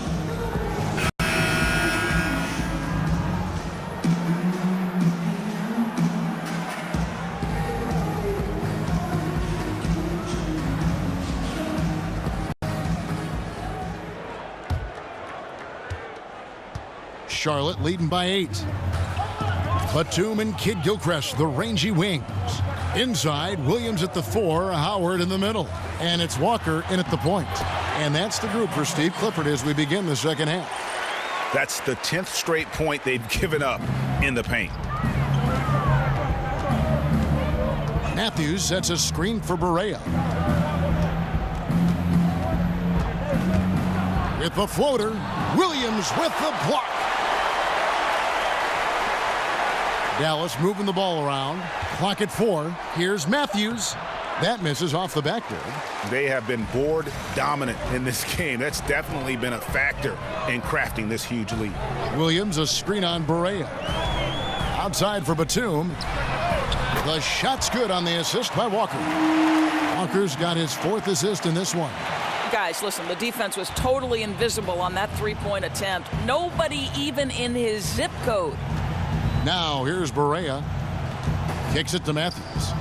Charlotte leading by 8. Batum and Kid Gilchrist, the rangy wings. Inside, Williams at the 4, Howard in the middle. And it's Walker in at the point. And that's the group for Steve Clifford as we begin the second half. That's the 10th straight point they've given up in the paint. Matthews sets a screen for Barea. With the floater, Williams with the block. Dallas moving the ball around. Clock at 4. Here's Matthews. That misses off the backboard. They have been board dominant in this game. That's definitely been a factor in crafting this huge lead. Williams a screen on Barea. Outside for Batum. The shot's good on the assist by Walker. Walker's got his 4th assist in this one. Guys, listen, the defense was totally invisible on that three-point attempt. Nobody even in his zip code. Now here's Barea. Kicks it to Matthews.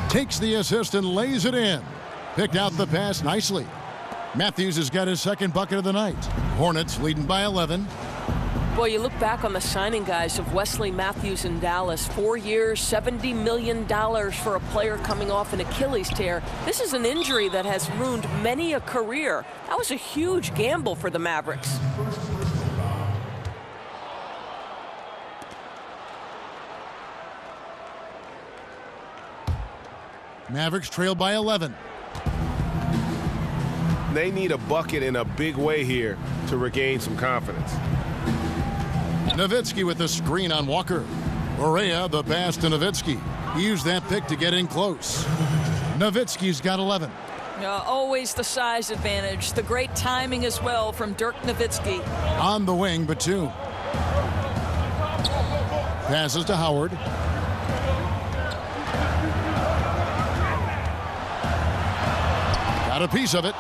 Takes the assist and lays it in. Picked out the pass nicely. Matthews has got his 2nd bucket of the night. Hornets leading by 11. Boy, you look back on the signing, guys, of Wesley Matthews in Dallas. 4 years, $70 million for a player coming off an Achilles tear. This is an injury that has ruined many a career. That was a huge gamble for the Mavericks. Mavericks trail by 11. They need a bucket in a big way here to regain some confidence. Nowitzki with the screen on Walker. Barea the pass to Nowitzki. He used that pick to get in close. Nowitzki's got 11. Always the size advantage. The great timing as well from Dirk Nowitzki. On the wing, Batum. Passes to Howard. Got a piece of it.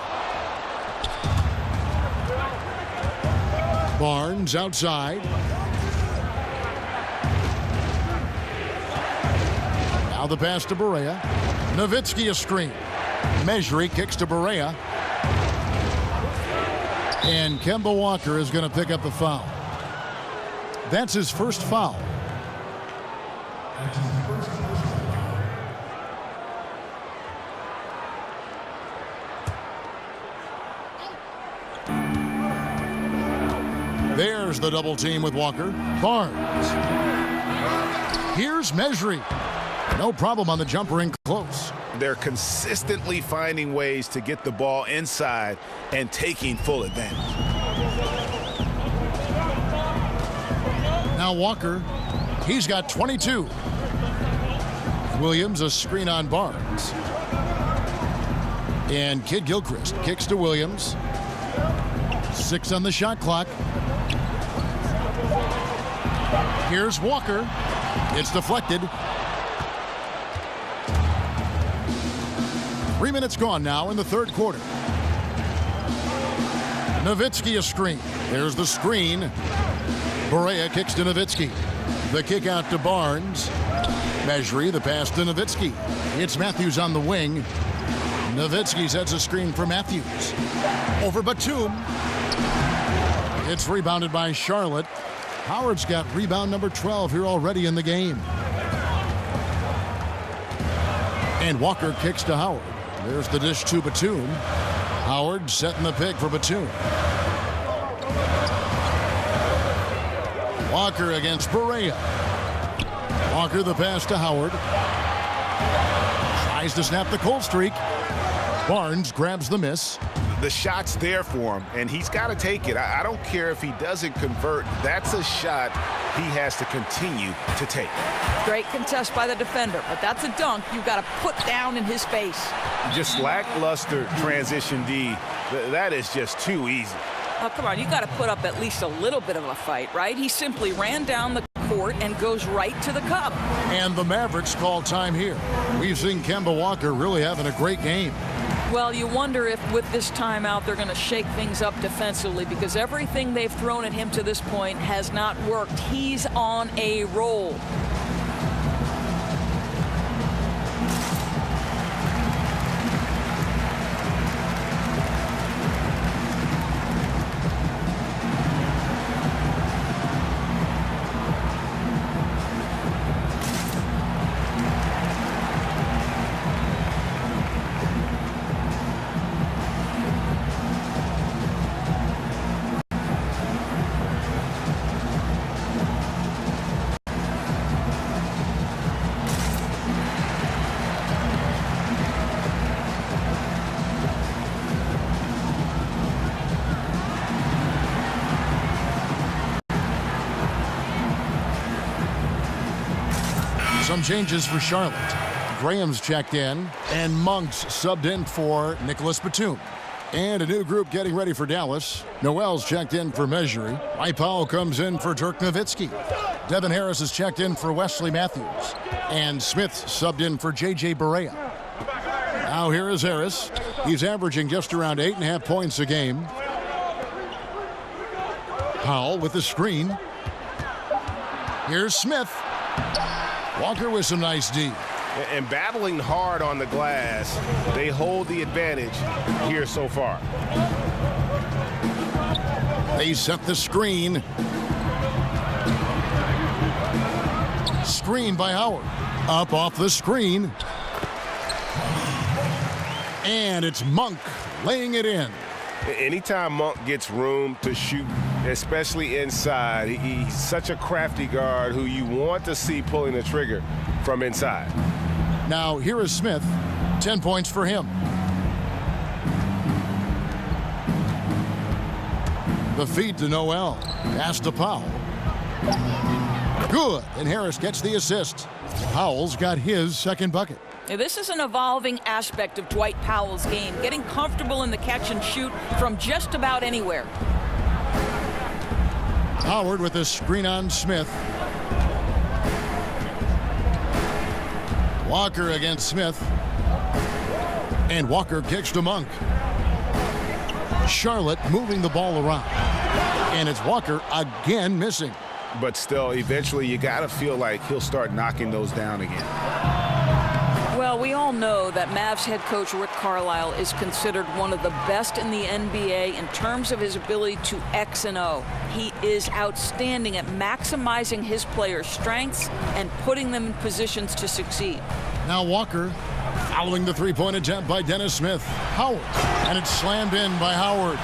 Barnes outside. Now the pass to Barea. Nowitzki a screen. Mejri kicks to Barea. And Kemba Walker is going to pick up the foul. That's his first foul. There's the double team with Walker. Barnes. Here's Mejri. No problem on the jumper in close. They're consistently finding ways to get the ball inside and taking full advantage. Now Walker, he's got 22. Williams a screen on Barnes. And Kid Gilchrist kicks to Williams. 6 on the shot clock. Here's Walker. It's deflected. 3 minutes gone now in the third quarter. Nowitzki a screen. There's the screen. Barea kicks to Nowitzki. The kick out to Barnes. Mejri, the pass to Nowitzki. It's Matthews on the wing. Nowitzki sets a screen for Matthews. Over Batum. It's rebounded by Charlotte. Howard's got rebound number 12 here already in the game. And Walker kicks to Howard. There's the dish to Batum. Howard setting the pick for Batum. Walker against Barea. Walker the pass to Howard. Tries to snap the cold streak. Barnes grabs the miss. The shot's there for him, and he's got to take it. I don't care if he doesn't convert. That's a shot he has to continue to take. Great contest by the defender, but that's a dunk you've got to put down in his face. Just lackluster transition D. That is just too easy. Oh, come on, you got to put up at least a little bit of a fight, right? He simply ran down the court and goes right to the cup. And the Mavericks call time here. We've seen Kemba Walker really having a great game. Well, you wonder if with this timeout they're going to shake things up defensively, because everything they've thrown at him to this point has not worked. He's on a roll. Some changes for Charlotte. Graham's checked in, and Monk's subbed in for Nicholas Batum. And a new group getting ready for Dallas. Noel's checked in for Mejri. Mike Powell comes in for Dirk Nowitzki. Devin Harris is checked in for Wesley Matthews. And Smith subbed in for J.J. Barea. Now here is Harris. He's averaging just around 8.5 points a game. Powell with the screen. Here's Smith. Walker with some nice D. And battling hard on the glass, they hold the advantage here so far. They set the screen. Screen by Howard. Up off the screen. And it's Monk laying it in. Anytime Monk gets room to shoot, especially inside, he's such a crafty guard who you want to see pulling the trigger from inside. Now here is Smith. 10 points for him. The feed to Noel. Pass to Powell. Good. And Harris gets the assist. Powell's got his second bucket. Now, this is an evolving aspect of Dwight Powell's game, getting comfortable in the catch and shoot from just about anywhere. Howard with a screen on Smith. Walker against Smith. And Walker kicks to Monk. Charlotte moving the ball around. And it's Walker again missing. But still, eventually you got to feel like he'll start knocking those down again. Well, we all know that Mavs head coach Rick Carlisle is considered one of the best in the NBA in terms of his ability to X and O. He is outstanding at maximizing his players' strengths and putting them in positions to succeed. Now Walker following the three-point attempt by Dennis Smith. Howard, and it's slammed in by Howard.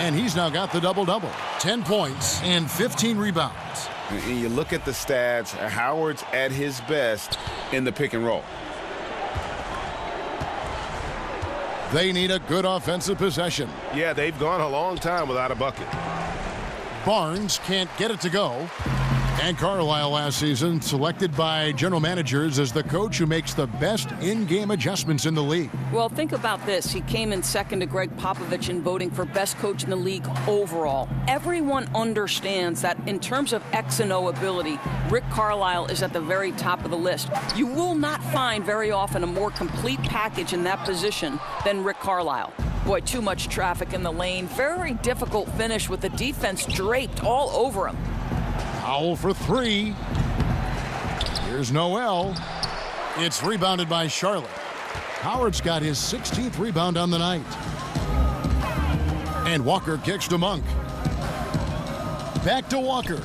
And he's now got the double-double. 10 points and 15 rebounds. And you look at the stats, Howard's at his best in the pick and roll. They need a good offensive possession. Yeah, they've gone a long time without a bucket. Barnes can't get it to go. And Carlisle last season selected by general managers as the coach who makes the best in-game adjustments in the league. Well, think about this. He came in second to Greg Popovich in voting for best coach in the league overall. Everyone understands that in terms of X and O ability, Rick Carlisle is at the very top of the list. You will not find very often a more complete package in that position than Rick Carlisle. Boy, too much traffic in the lane. Very difficult finish with the defense draped all over him. Powell for three. Here's Noel. It's rebounded by Charlotte. Howard's got his 16th rebound on the night. And Walker kicks to Monk. Back to Walker.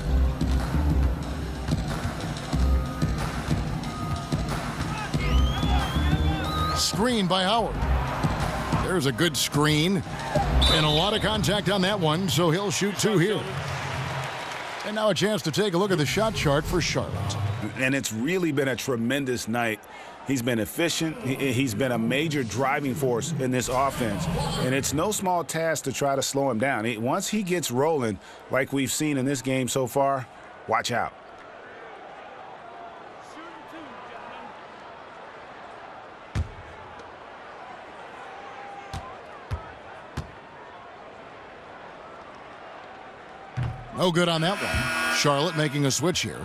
Screen by Howard. There's a good screen. And a lot of contact on that one, so he'll shoot two here. And now a chance to take a look at the shot chart for Charlotte. And it's really been a tremendous night. He's been efficient. He's been a major driving force in this offense. And it's no small task to try to slow him down. Once he gets rolling, like we've seen in this game so far, watch out. No good on that one. Charlotte making a switch here.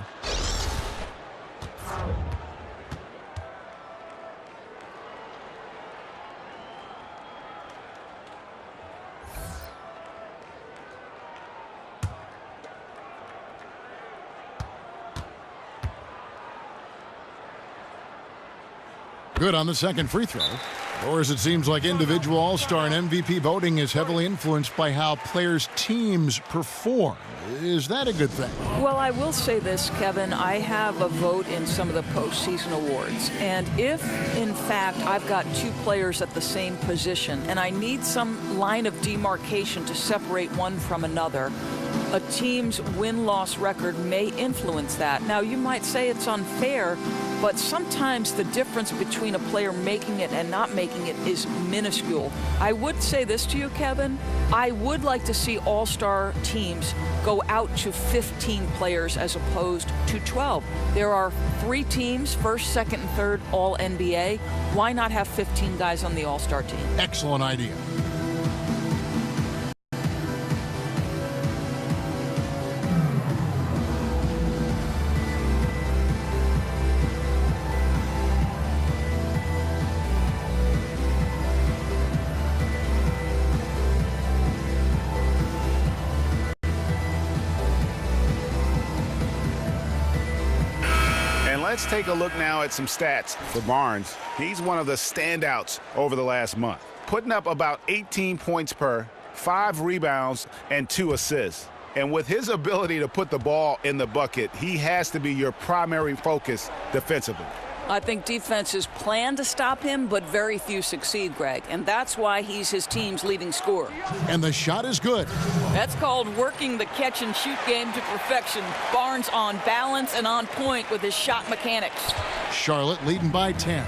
Good on the second free throw. Or as it seems like individual all-star and MVP voting is heavily influenced by how players' teams perform. Is that a good thing? Well, I will say this, Kevin. I have a vote in some of the postseason awards. And if, in fact, I've got two players at the same position and I need some line of demarcation to separate one from another, a team's win-loss record may influence that. Now, you might say it's unfair, but sometimes the difference between a player making it and not making it is minuscule. I would say this to you, Kevin. I would like to see all-star teams go out to 15 players as opposed to 12. There are 3 teams, first, second, and third, all NBA. Why not have 15 guys on the all-star team? Excellent idea. Let's take a look now at some stats for Barnes. He's one of the standouts over the last month, putting up about 18 points per, 5 rebounds, and 2 assists. And with his ability to put the ball in the bucket, he has to be your primary focus defensively. I think defenses plan to stop him, but very few succeed, Greg. And that's why he's his team's leading scorer. And the shot is good. That's called working the catch-and-shoot game to perfection. Barnes on balance and on point with his shot mechanics. Charlotte leading by 10.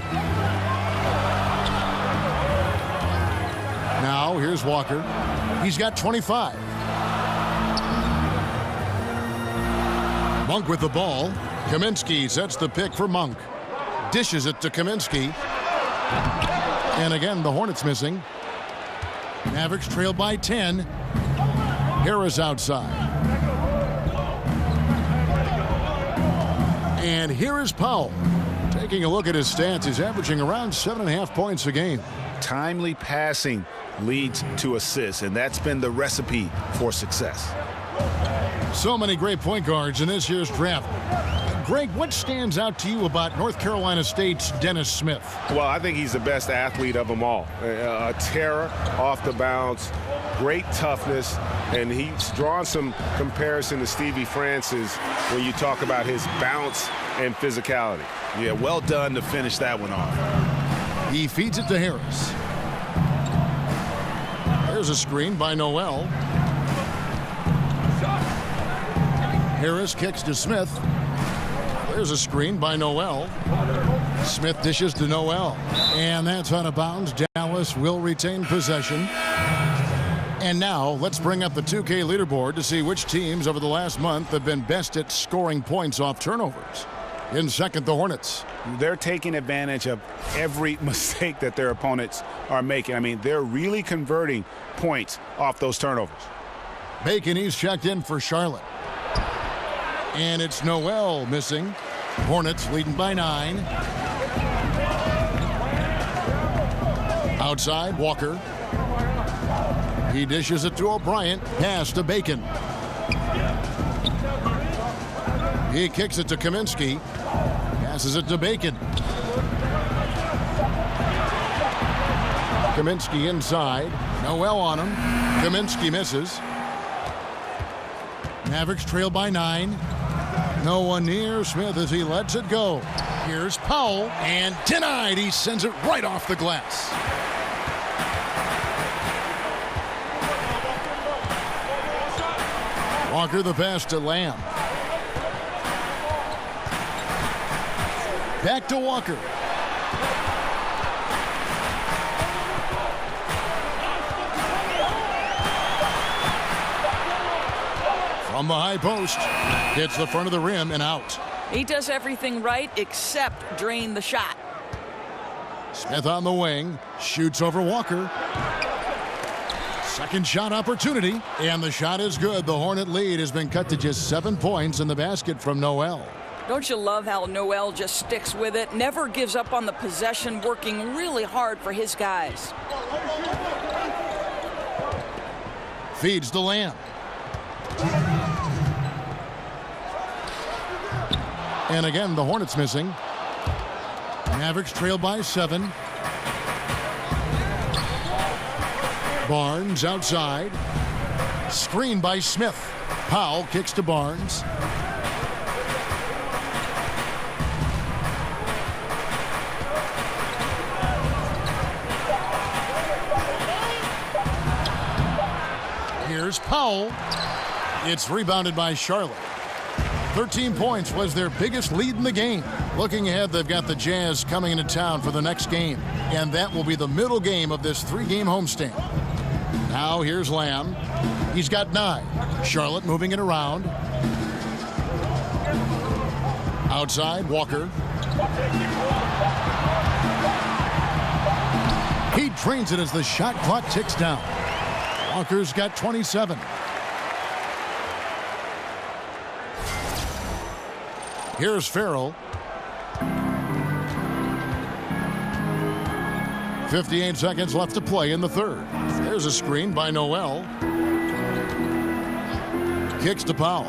Now, here's Walker. He's got 25. Monk with the ball. Kaminsky sets the pick for Monk. Dishes it to Kaminsky. And again, the Hornets missing. Mavericks trail by 10. Harris outside. And here is Powell. Taking a look at his stats, he's averaging around 7.5 points a game. Timely passing leads to assists, and that's been the recipe for success. So many great point guards in this year's draft. Greg, what stands out to you about North Carolina State's Dennis Smith? Well, I think he's the best athlete of them all. A terror off the bounce, great toughness, and he's drawn some comparison to Stevie Francis when you talk about his bounce and physicality. Yeah, well done to finish that one off. He feeds it to Harris. There's a screen by Noel. Harris kicks to Smith. There's a screen by Noel. Smith dishes to Noel. And that's out of bounds. Dallas will retain possession. And now let's bring up the 2K leaderboard to see which teams over the last month have been best at scoring points off turnovers. In second, the Hornets. They're taking advantage of every mistake that their opponents are making. I mean, they're really converting points off those turnovers. Bacon, he's checked in for Charlotte. And it's Noel missing. Hornets leading by 9. Outside, Walker. He dishes it to O'Brien. Pass to Bacon. He kicks it to Kaminsky. Passes it to Bacon. Kaminsky inside. Noel on him. Kaminsky misses. Mavericks trail by 9. No one near Smith as he lets it go. Here's Powell, and denied. He sends it right off the glass. Walker the pass to Lamb. Back to Walker. From the high post, hits the front of the rim and out. He does everything right except drain the shot. Smith on the wing, shoots over Walker. Second shot opportunity, and the shot is good. The Hornet lead has been cut to just 7 points in the basket from Noel. Don't you love how Noel just sticks with it, never gives up on the possession, working really hard for his guys. Feeds to Lamb. And again, the Hornets missing. Mavericks trail by 7. Barnes outside. Screen by Smith. Powell kicks to Barnes. Here's Powell. It's rebounded by Charlotte. 13 points was their biggest lead in the game. Looking ahead, they've got the Jazz coming into town for the next game, and that will be the middle game of this 3-game homestand. Now here's Lamb. He's got 9. Charlotte moving it around. Outside, Walker. He drains it as the shot clock ticks down. Walker's got 27. Here's Farrell. 58 seconds left to play in the third. There's a screen by Noel. Kicks to Powell.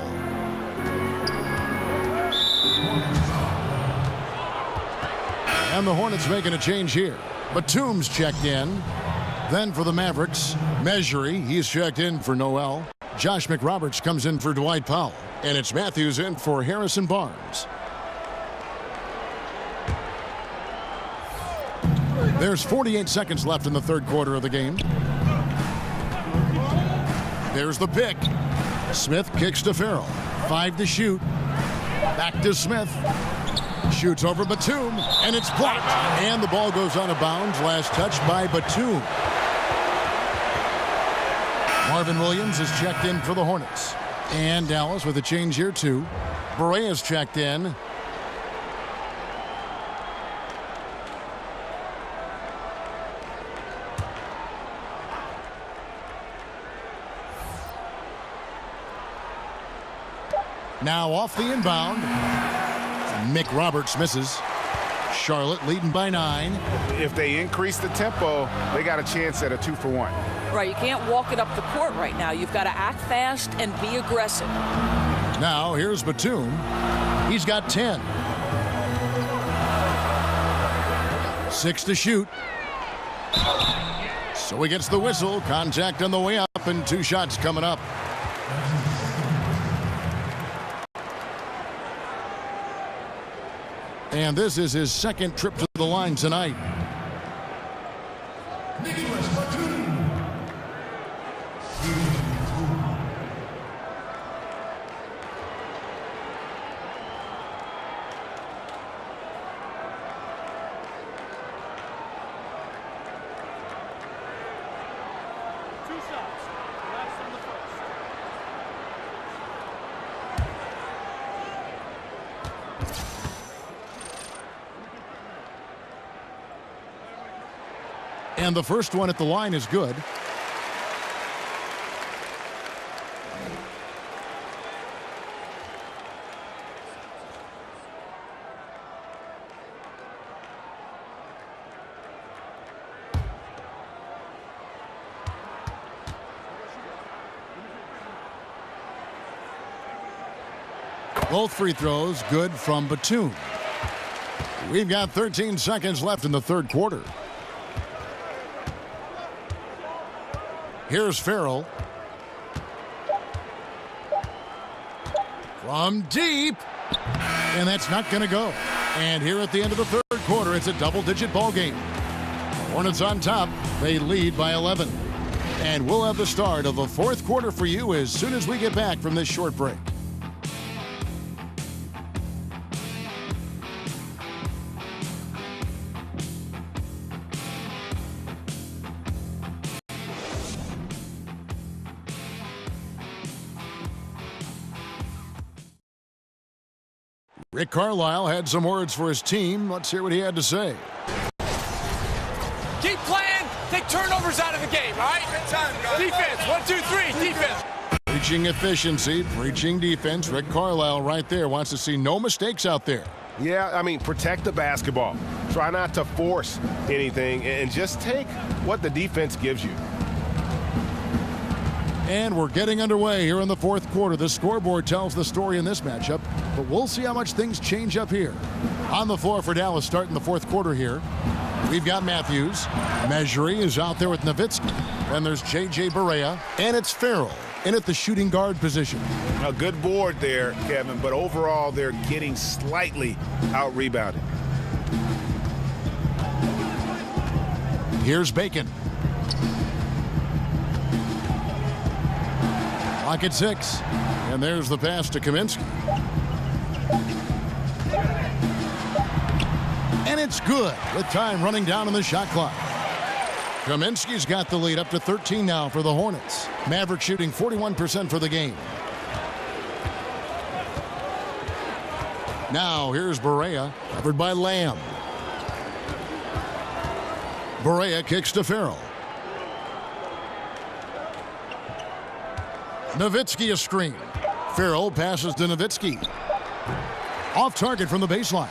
And the Hornets making a change here. Batum's checked in. Then for the Mavericks, Measury, he's checked in for Noel. Josh McRoberts comes in for Dwight Powell. And it's Matthews in for Harrison Barnes. There's 48 seconds left in the third quarter of the game. There's the pick. Smith kicks to Farrell. 5 to shoot. Back to Smith. Shoots over Batum, and it's blocked. And the ball goes out of bounds. Last touch by Batum. Marvin Williams is checked in for the Hornets. And Dallas with a change here too. Berea's checked in. Now off the inbound. Mick Roberts misses. Charlotte leading by 9. If they increase the tempo, they got a chance at a 2-for-1. Right, you can't walk it up the court right now. You've got to act fast and be aggressive. Now here's Batum. He's got 10. 6 to shoot. So he gets the whistle. Contact on the way up, and 2 shots coming up. And this is his second trip to the line tonight. And the first one at the line is good. Both free throws good from Batum. We've got 13 seconds left in the third quarter. Here's Farrell. From deep. And that's not going to go. And here at the end of the third quarter, it's a double-digit ball game. Hornets on top. They lead by 11. And we'll have the start of the fourth quarter for you as soon as we get back from this short break. Rick Carlisle had some words for his team. Let's hear what he had to say. Keep playing. Take turnovers out of the game, all right? Defense. 1, 2, 3. Defense. Preaching efficiency, preaching defense. Rick Carlisle right there wants to see no mistakes out there. Yeah, I mean, protect the basketball. Try not to force anything and just take what the defense gives you. And we're getting underway here in the fourth quarter. The scoreboard tells the story in this matchup, but we'll see how much things change up here. On the floor for Dallas starting the fourth quarter here. We've got Matthews. Mejri is out there with Nowitzki. Then there's J.J. Barea. And it's Farrell in at the shooting guard position. A good board there, Kevin, but overall they're getting slightly out-rebounded. Here's Bacon. Clock at 6. And there's the pass to Kaminsky. And it's good with time running down on the shot clock. Kaminsky's got the lead up to 13 now for the Hornets. Mavericks shooting 41% for the game. Now here's Barea, covered by Lamb. Barea kicks to Farrell. Nowitzki a screen. Farrell passes to Nowitzki. Off target from the baseline.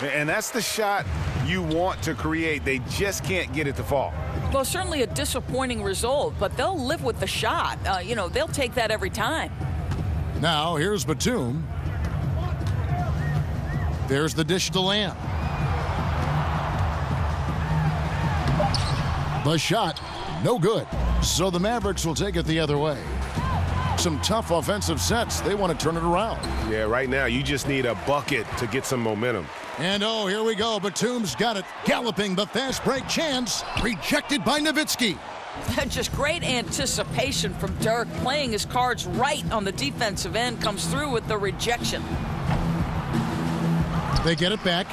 And that's the shot you want to create. They just can't get it to fall. Well, certainly a disappointing result, but they'll live with the shot. They'll take that every time. Now here's Batum. There's the dish to Lamb. The shot, no good. So the Mavericks will take it the other way. Some tough offensive sets. They want to turn it around. Yeah, right now you just need a bucket to get some momentum. And oh, here we go. Batum's got it. Galloping the fast break chance. Rejected by Nowitzki. Just great anticipation from Dirk. Playing his cards right on the defensive end. Comes through with the rejection. They get it back.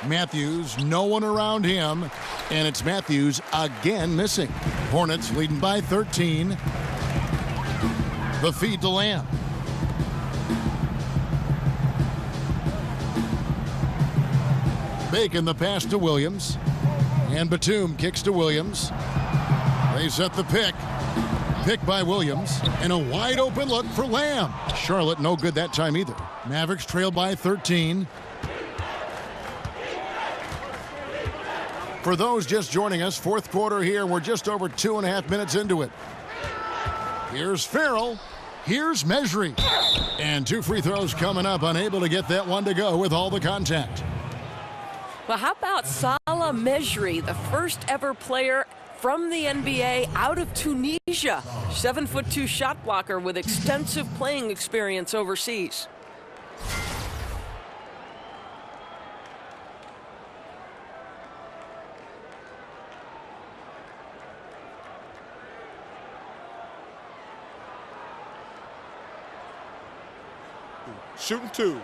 Matthews, no one around him. And it's Matthews again missing. Hornets leading by 13. The feed to Lamb. Bacon the pass to Williams. And Batum kicks to Williams. They set the pick. Pick by Williams. And a wide open look for Lamb. Charlotte no good that time either. Mavericks trail by 13. For those just joining us, fourth quarter here. We're just over 2.5 minutes into it. Here's Farrell. Here's Mejri. And 2 free throws coming up. Unable to get that one to go with all the contact. Well, how about Salah Mejri, the first ever player from the NBA out of Tunisia. 7'2" shot blocker with extensive playing experience overseas. Shooting 2.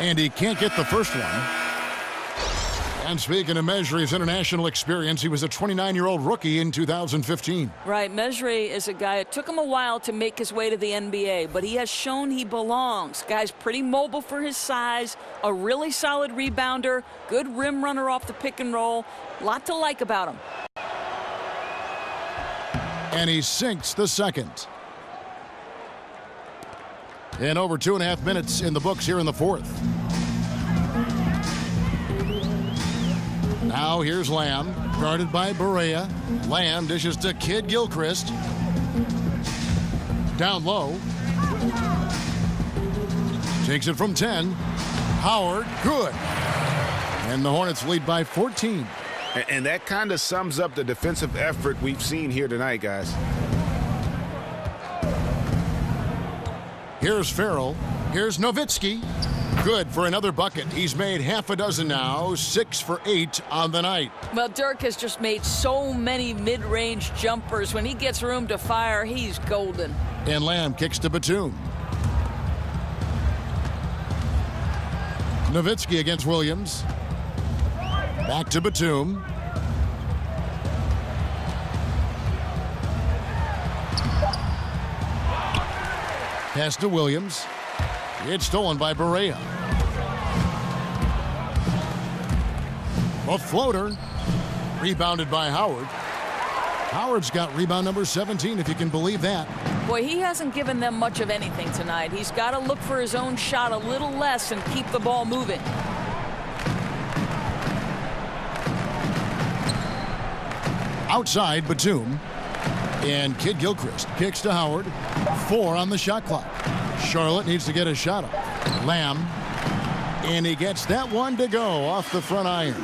And he can't get the first one. And speaking of Mejri's international experience, he was a 29-year-old rookie in 2015. Right, Mejri is a guy, it took him a while to make his way to the NBA, but he has shown he belongs. Guy's pretty mobile for his size, a really solid rebounder, good rim runner off the pick and roll. A lot to like about him. And he sinks the second. And over 2.5 minutes in the books here in the fourth. Now here's Lamb, guarded by Barea. Lamb dishes to Kid Gilchrist. Down low. Takes it from 10. Howard, good. And the Hornets lead by 14. And that kind of sums up the defensive effort we've seen here tonight, guys. Here's Farrell. Here's Nowitzki. Good for another bucket. He's made half a dozen now, 6 for 8 on the night. Well, Dirk has just made so many mid-range jumpers. When he gets room to fire, he's golden. And Lamb kicks to Batum. Nowitzki against Williams. Back to Batum. Pass to Williams. It's stolen by Barea. A floater. Rebounded by Howard. Howard's got rebound number 17, if you can believe that. Boy, he hasn't given them much of anything tonight. He's got to look for his own shot a little less and keep the ball moving. Outside, Batum. And Kid Gilchrist kicks to Howard. 4 on the shot clock. Charlotte needs to get a shot up. Lamb. And he gets that one to go off the front iron.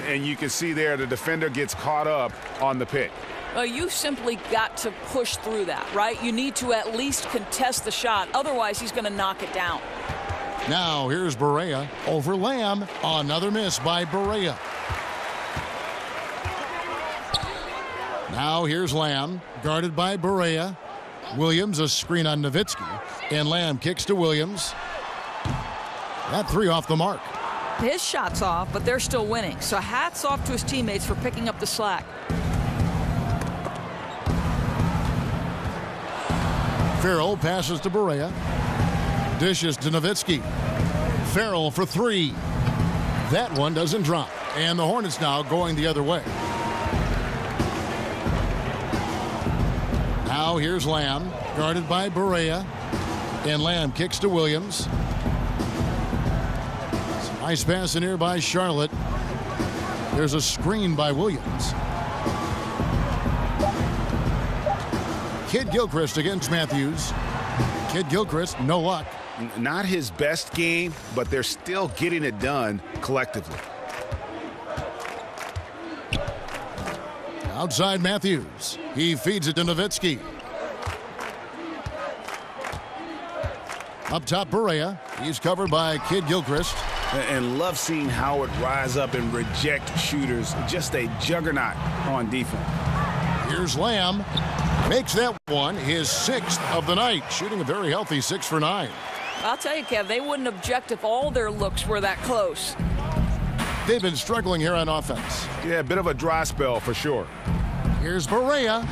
And you can see there the defender gets caught up on the pick. Well, you simply got to push through that, right? You need to at least contest the shot. Otherwise, he's going to knock it down. Now here's Barea over Lamb. Another miss by Barea. Now here's Lamb, guarded by Barea. Williams, a screen on Nowitzki. And Lamb kicks to Williams. That 3 off the mark. His shot's off, but they're still winning. So hats off to his teammates for picking up the slack. Farrell passes to Barea. Dishes to Nowitzki. Farrell for 3. That one doesn't drop. And the Hornets now going the other way. Now here's Lamb, guarded by Barea. And Lamb kicks to Williams. Nice pass in here by Charlotte. There's a screen by Williams. Kid Gilchrist against Matthews. Kid Gilchrist, no luck. Not his best game, but they're still getting it done collectively. Outside Matthews. He feeds it to Nowitzki. Up top, Barea. He's covered by Kid Gilchrist. And love seeing Howard rise up and reject shooters. Just a juggernaut on defense. Here's Lamb. Makes that one his 6th of the night. Shooting a very healthy 6 for 9. I'll tell you, Kev, they wouldn't object if all their looks were that close. They've been struggling here on offense. Yeah, a bit of a dry spell for sure. Here's Barea.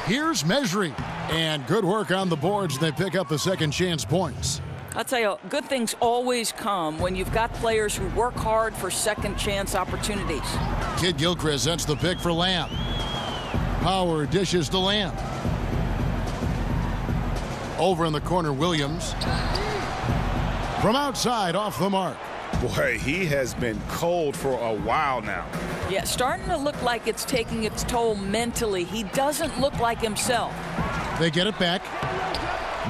Here's Mejri. And good work on the boards. They pick up the second chance points. I'll tell you, good things always come when you've got players who work hard for second chance opportunities. Kid Gilchrist sets the pick for Lamb. Howard dishes to Lamb. Over in the corner, Williams. From outside, off the mark. Boy, he has been cold for a while now. Yeah, starting to look like it's taking its toll mentally. He doesn't look like himself. They get it back.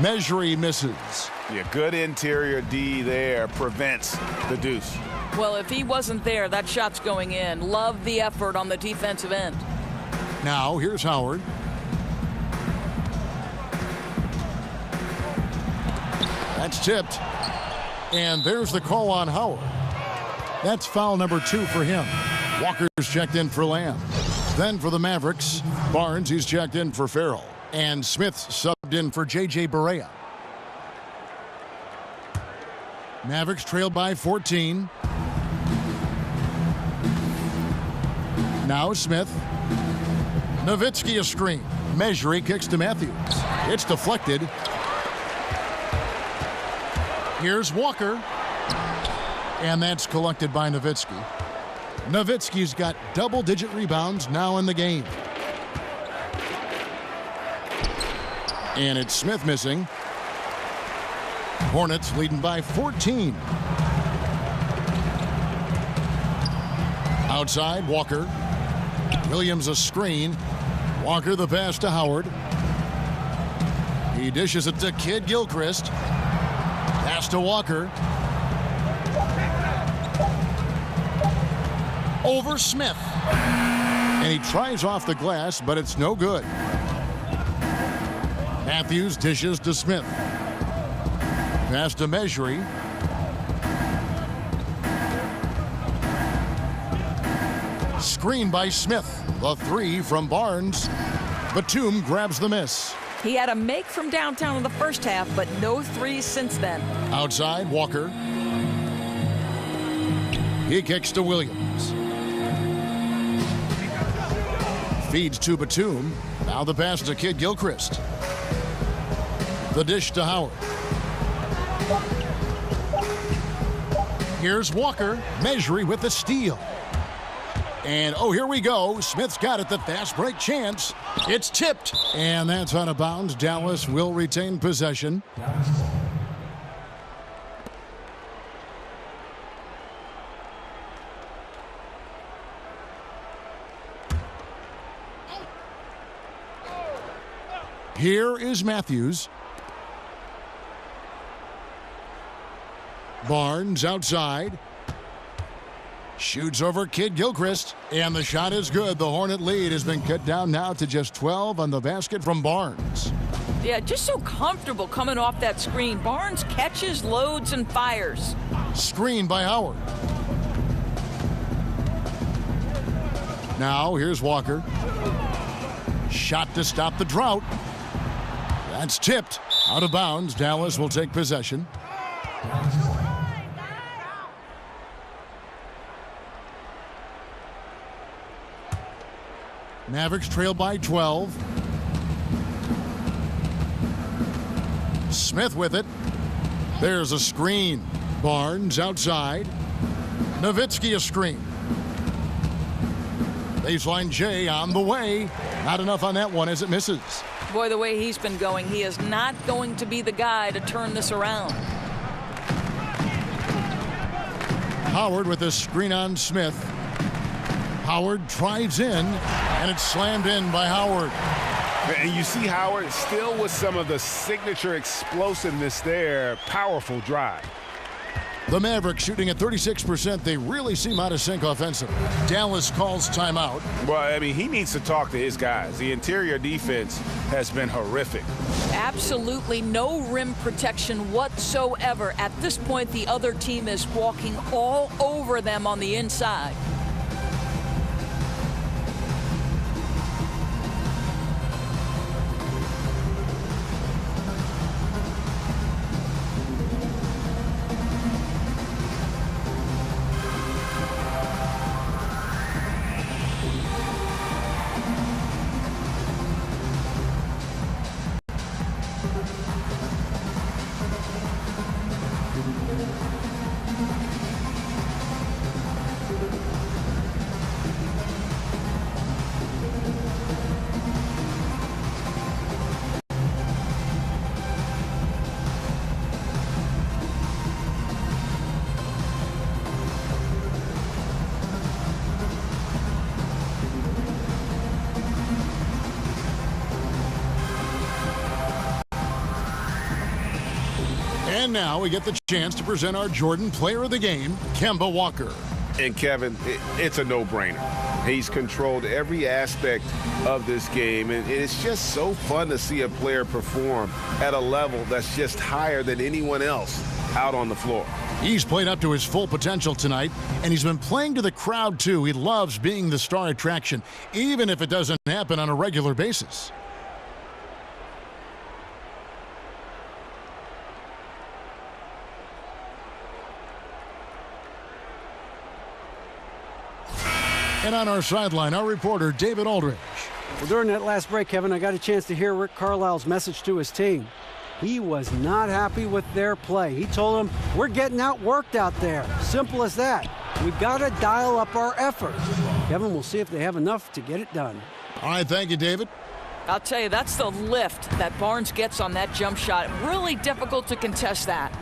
Mejri misses. Yeah, good interior D there prevents the deuce. Well, if he wasn't there, that shot's going in. Love the effort on the defensive end. Now, here's Howard. That's tipped. And there's the call on Howard. That's foul number 2 for him. Walker's checked in for Lamb. Then for the Mavericks, Barnes, he's checked in for Farrell. And Smith subbed in for J.J. Barea. Mavericks trailed by 14. Now Smith. Nowitzki a screen. Measury kicks to Matthews. It's deflected. Here's Walker. And that's collected by Nowitzki. Nowitzki's got double-digit rebounds now in the game. And it's Smith missing. Hornets leading by 14. Outside, Walker. Williams a screen. Walker the pass to Howard. He dishes it to Kid Gilchrist. Pass to Walker. Over Smith. And he tries off the glass, but it's no good. Matthews dishes to Smith. Pass to Measury. Screen by Smith. The three from Barnes. Batum grabs the miss. He had a make from downtown in the first half, but no threes since then. Outside, Walker. He kicks to Williams. Feeds to Batum. Now the pass to Kid Gilchrist. The dish to Howard. Here's Walker. Measury with the steal. And, oh, here we go. Smith's got it, the fast break chance. It's tipped. And that's out of bounds. Dallas will retain possession. Here is Matthews. Barnes outside. Shoots over Kid Gilchrist. And the shot is good. The Hornet lead has been cut down now to just 12 on the basket from Barnes. Yeah, just so comfortable coming off that screen. Barnes catches, loads, and fires. Screen by Howard. Now here's Walker. Shot to stop the drought. That's tipped. Out of bounds. Dallas will take possession. Mavericks trail by 12. Smith with it. There's a screen. Barnes outside. Nowitzki a screen. Baseline J on the way. Not enough on that one as it misses. Boy, the way he's been going, he is not going to be the guy to turn this around. Howard with a screen on Smith. Howard drives in, and it's slammed in by Howard. And you see Howard still with some of the signature explosiveness there. Powerful drive. The Mavericks shooting at 36%. They really seem out of sync offensively. Dallas calls timeout. Well, I mean, he needs to talk to his guys. The interior defense has been horrific. Absolutely no rim protection whatsoever. At this point, the other team is walking all over them on the inside. And now we get the chance to present our Jordan Player of the Game, Kemba Walker. And Kevin, it's a no-brainer. He's controlled every aspect of this game, and it's just so fun to see a player perform at a level that's just higher than anyone else out on the floor. He's played up to his full potential tonight, and he's been playing to the crowd, too. He loves being the star attraction, even if it doesn't happen on a regular basis. And on our sideline, our reporter, David Aldridge. Well, during that last break, Kevin, I got a chance to hear Rick Carlisle's message to his team. He was not happy with their play. He told them, we're getting outworked out there. Simple as that. We've got to dial up our effort. Kevin, we'll see if they have enough to get it done. All right, thank you, David. I'll tell you, that's the lift that Barnes gets on that jump shot. Really difficult to contest that.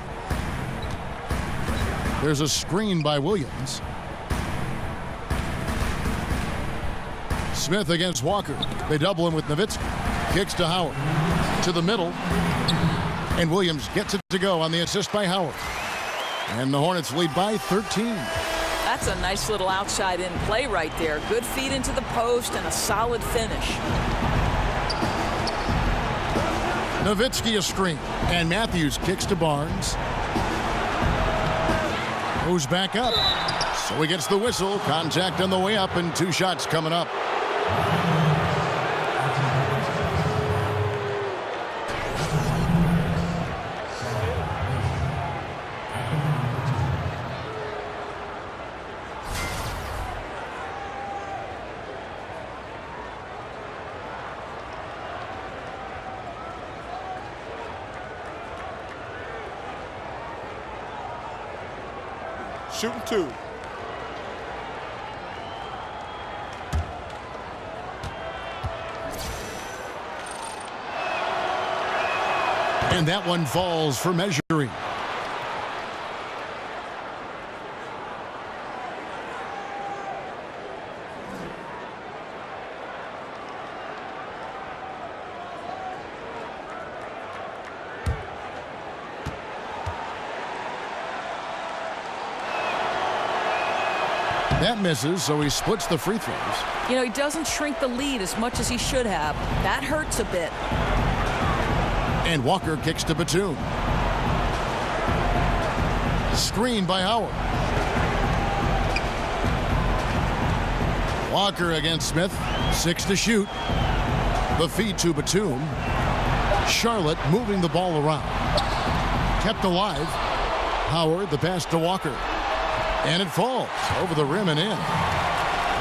There's a screen by Williams. Smith against Walker. They double him with Nowitzki. Kicks to Howard. To the middle. And Williams gets it to go on the assist by Howard. And the Hornets lead by 13. That's a nice little outside-in play right there. Good feed into the post and a solid finish. Nowitzki a screen. And Matthews kicks to Barnes. Moves back up. So he gets the whistle. Contact on the way up and 2 shots coming up. Shooting 2. And that one falls for measuring. That misses, so he splits the free throws. You know, he doesn't shrink the lead as much as he should have. That hurts a bit. And Walker kicks to Batum. Screen by Howard. Walker against Smith. 6 to shoot. The feed to Batum. Charlotte moving the ball around. Kept alive. Howard, the pass to Walker. And it falls over the rim and in.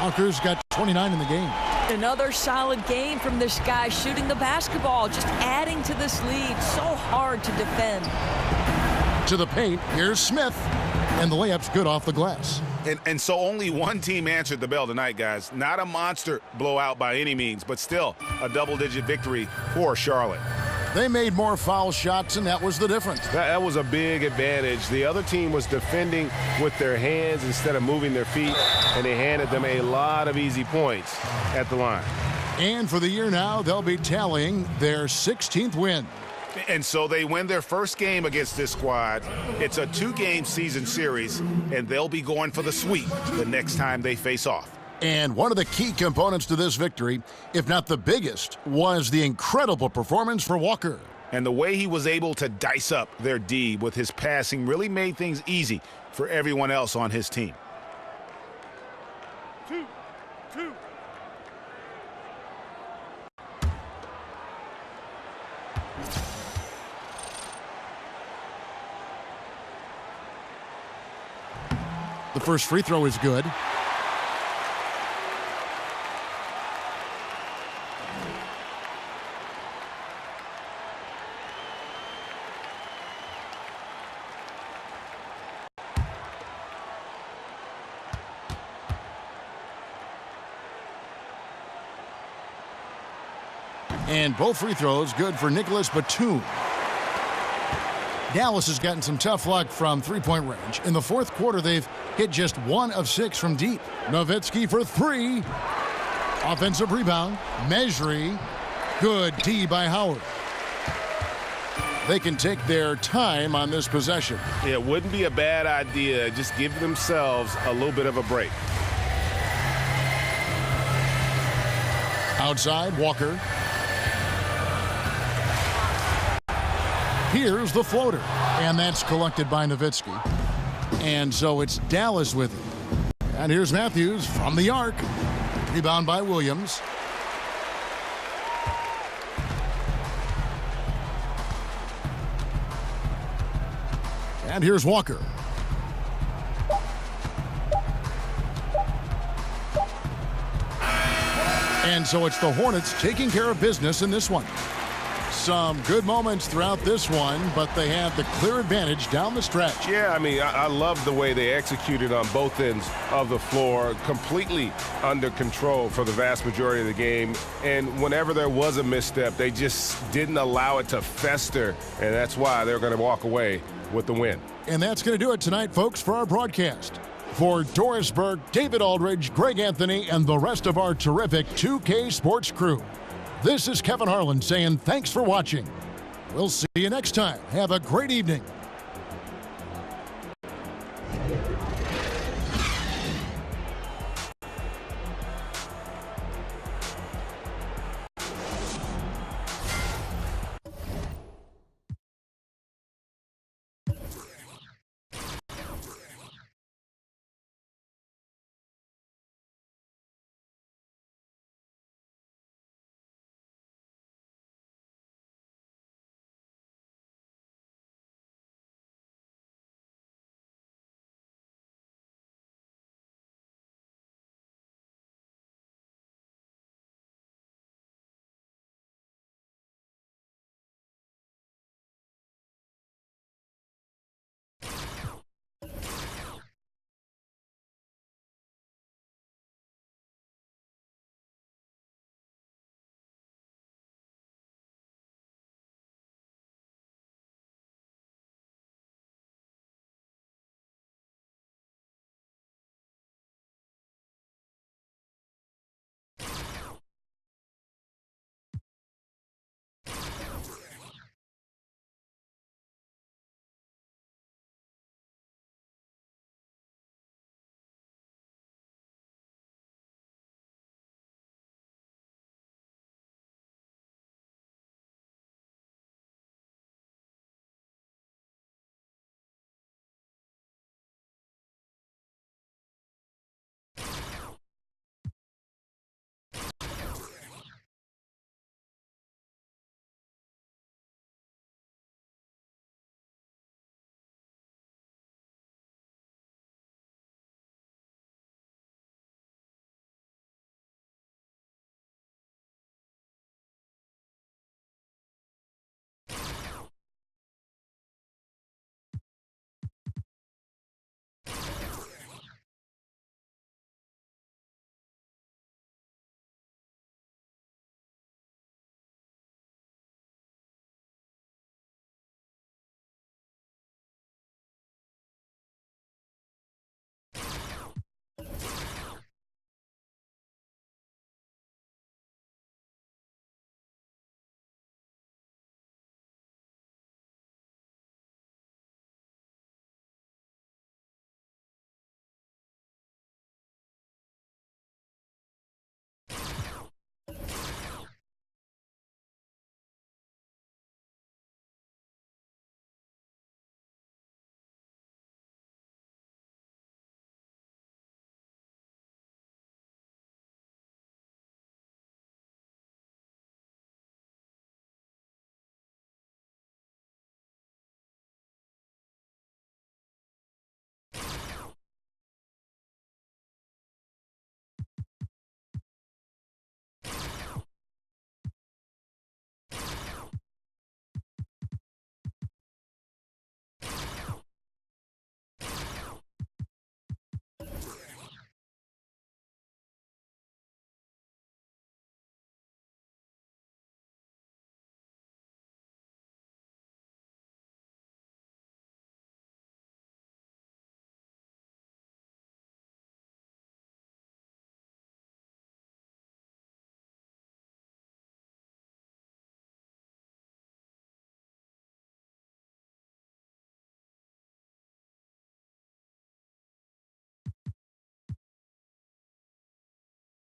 Walker's got 29 in the game. Another solid game from this guy shooting the basketball, just adding to this lead. So hard to defend. To the paint, here's Smith. And the layup's good off the glass. And so only one team answered the bell tonight, guys. Not a monster blowout by any means, but still a double-digit victory for Charlotte. They made more foul shots, and that was the difference. That was a big advantage. The other team was defending with their hands instead of moving their feet, and they handed them a lot of easy points at the line. And for the year now, they'll be tallying their 16th win. And so they win their first game against this squad. It's a 2-game season series, and they'll be going for the sweep the next time they face off. And one of the key components to this victory, if not the biggest, was the incredible performance for Walker. And the way he was able to dice up their D with his passing really made things easy for everyone else on his team. 2. The first free throw is good. And both free throws good for Nicholas Batum. Dallas has gotten some tough luck from three-point range. In the fourth quarter, they've hit just 1 of 6 from deep. Nowitzki for 3. Offensive rebound. Mejri. Good D by Howard. They can take their time on this possession. It wouldn't be a bad idea. Just give themselves a little bit of a break. Outside, Walker. Here's the floater. And that's collected by Nowitzki. And so it's Dallas with it. And here's Matthews from the arc. Rebound by Williams. And here's Walker. And so it's the Hornets taking care of business in this one. Some good moments throughout this one, but they have the clear advantage down the stretch. Yeah, I mean, I love the way they executed on both ends of the floor, completely under control for the vast majority of the game. And whenever there was a misstep, they just didn't allow it to fester, and that's why they're going to walk away with the win. And that's going to do it tonight, folks, for our broadcast. For Doris Burke, David Aldridge, Greg Anthony, and the rest of our terrific 2K Sports crew, this is Kevin Harlan saying thanks for watching. We'll see you next time. Have a great evening.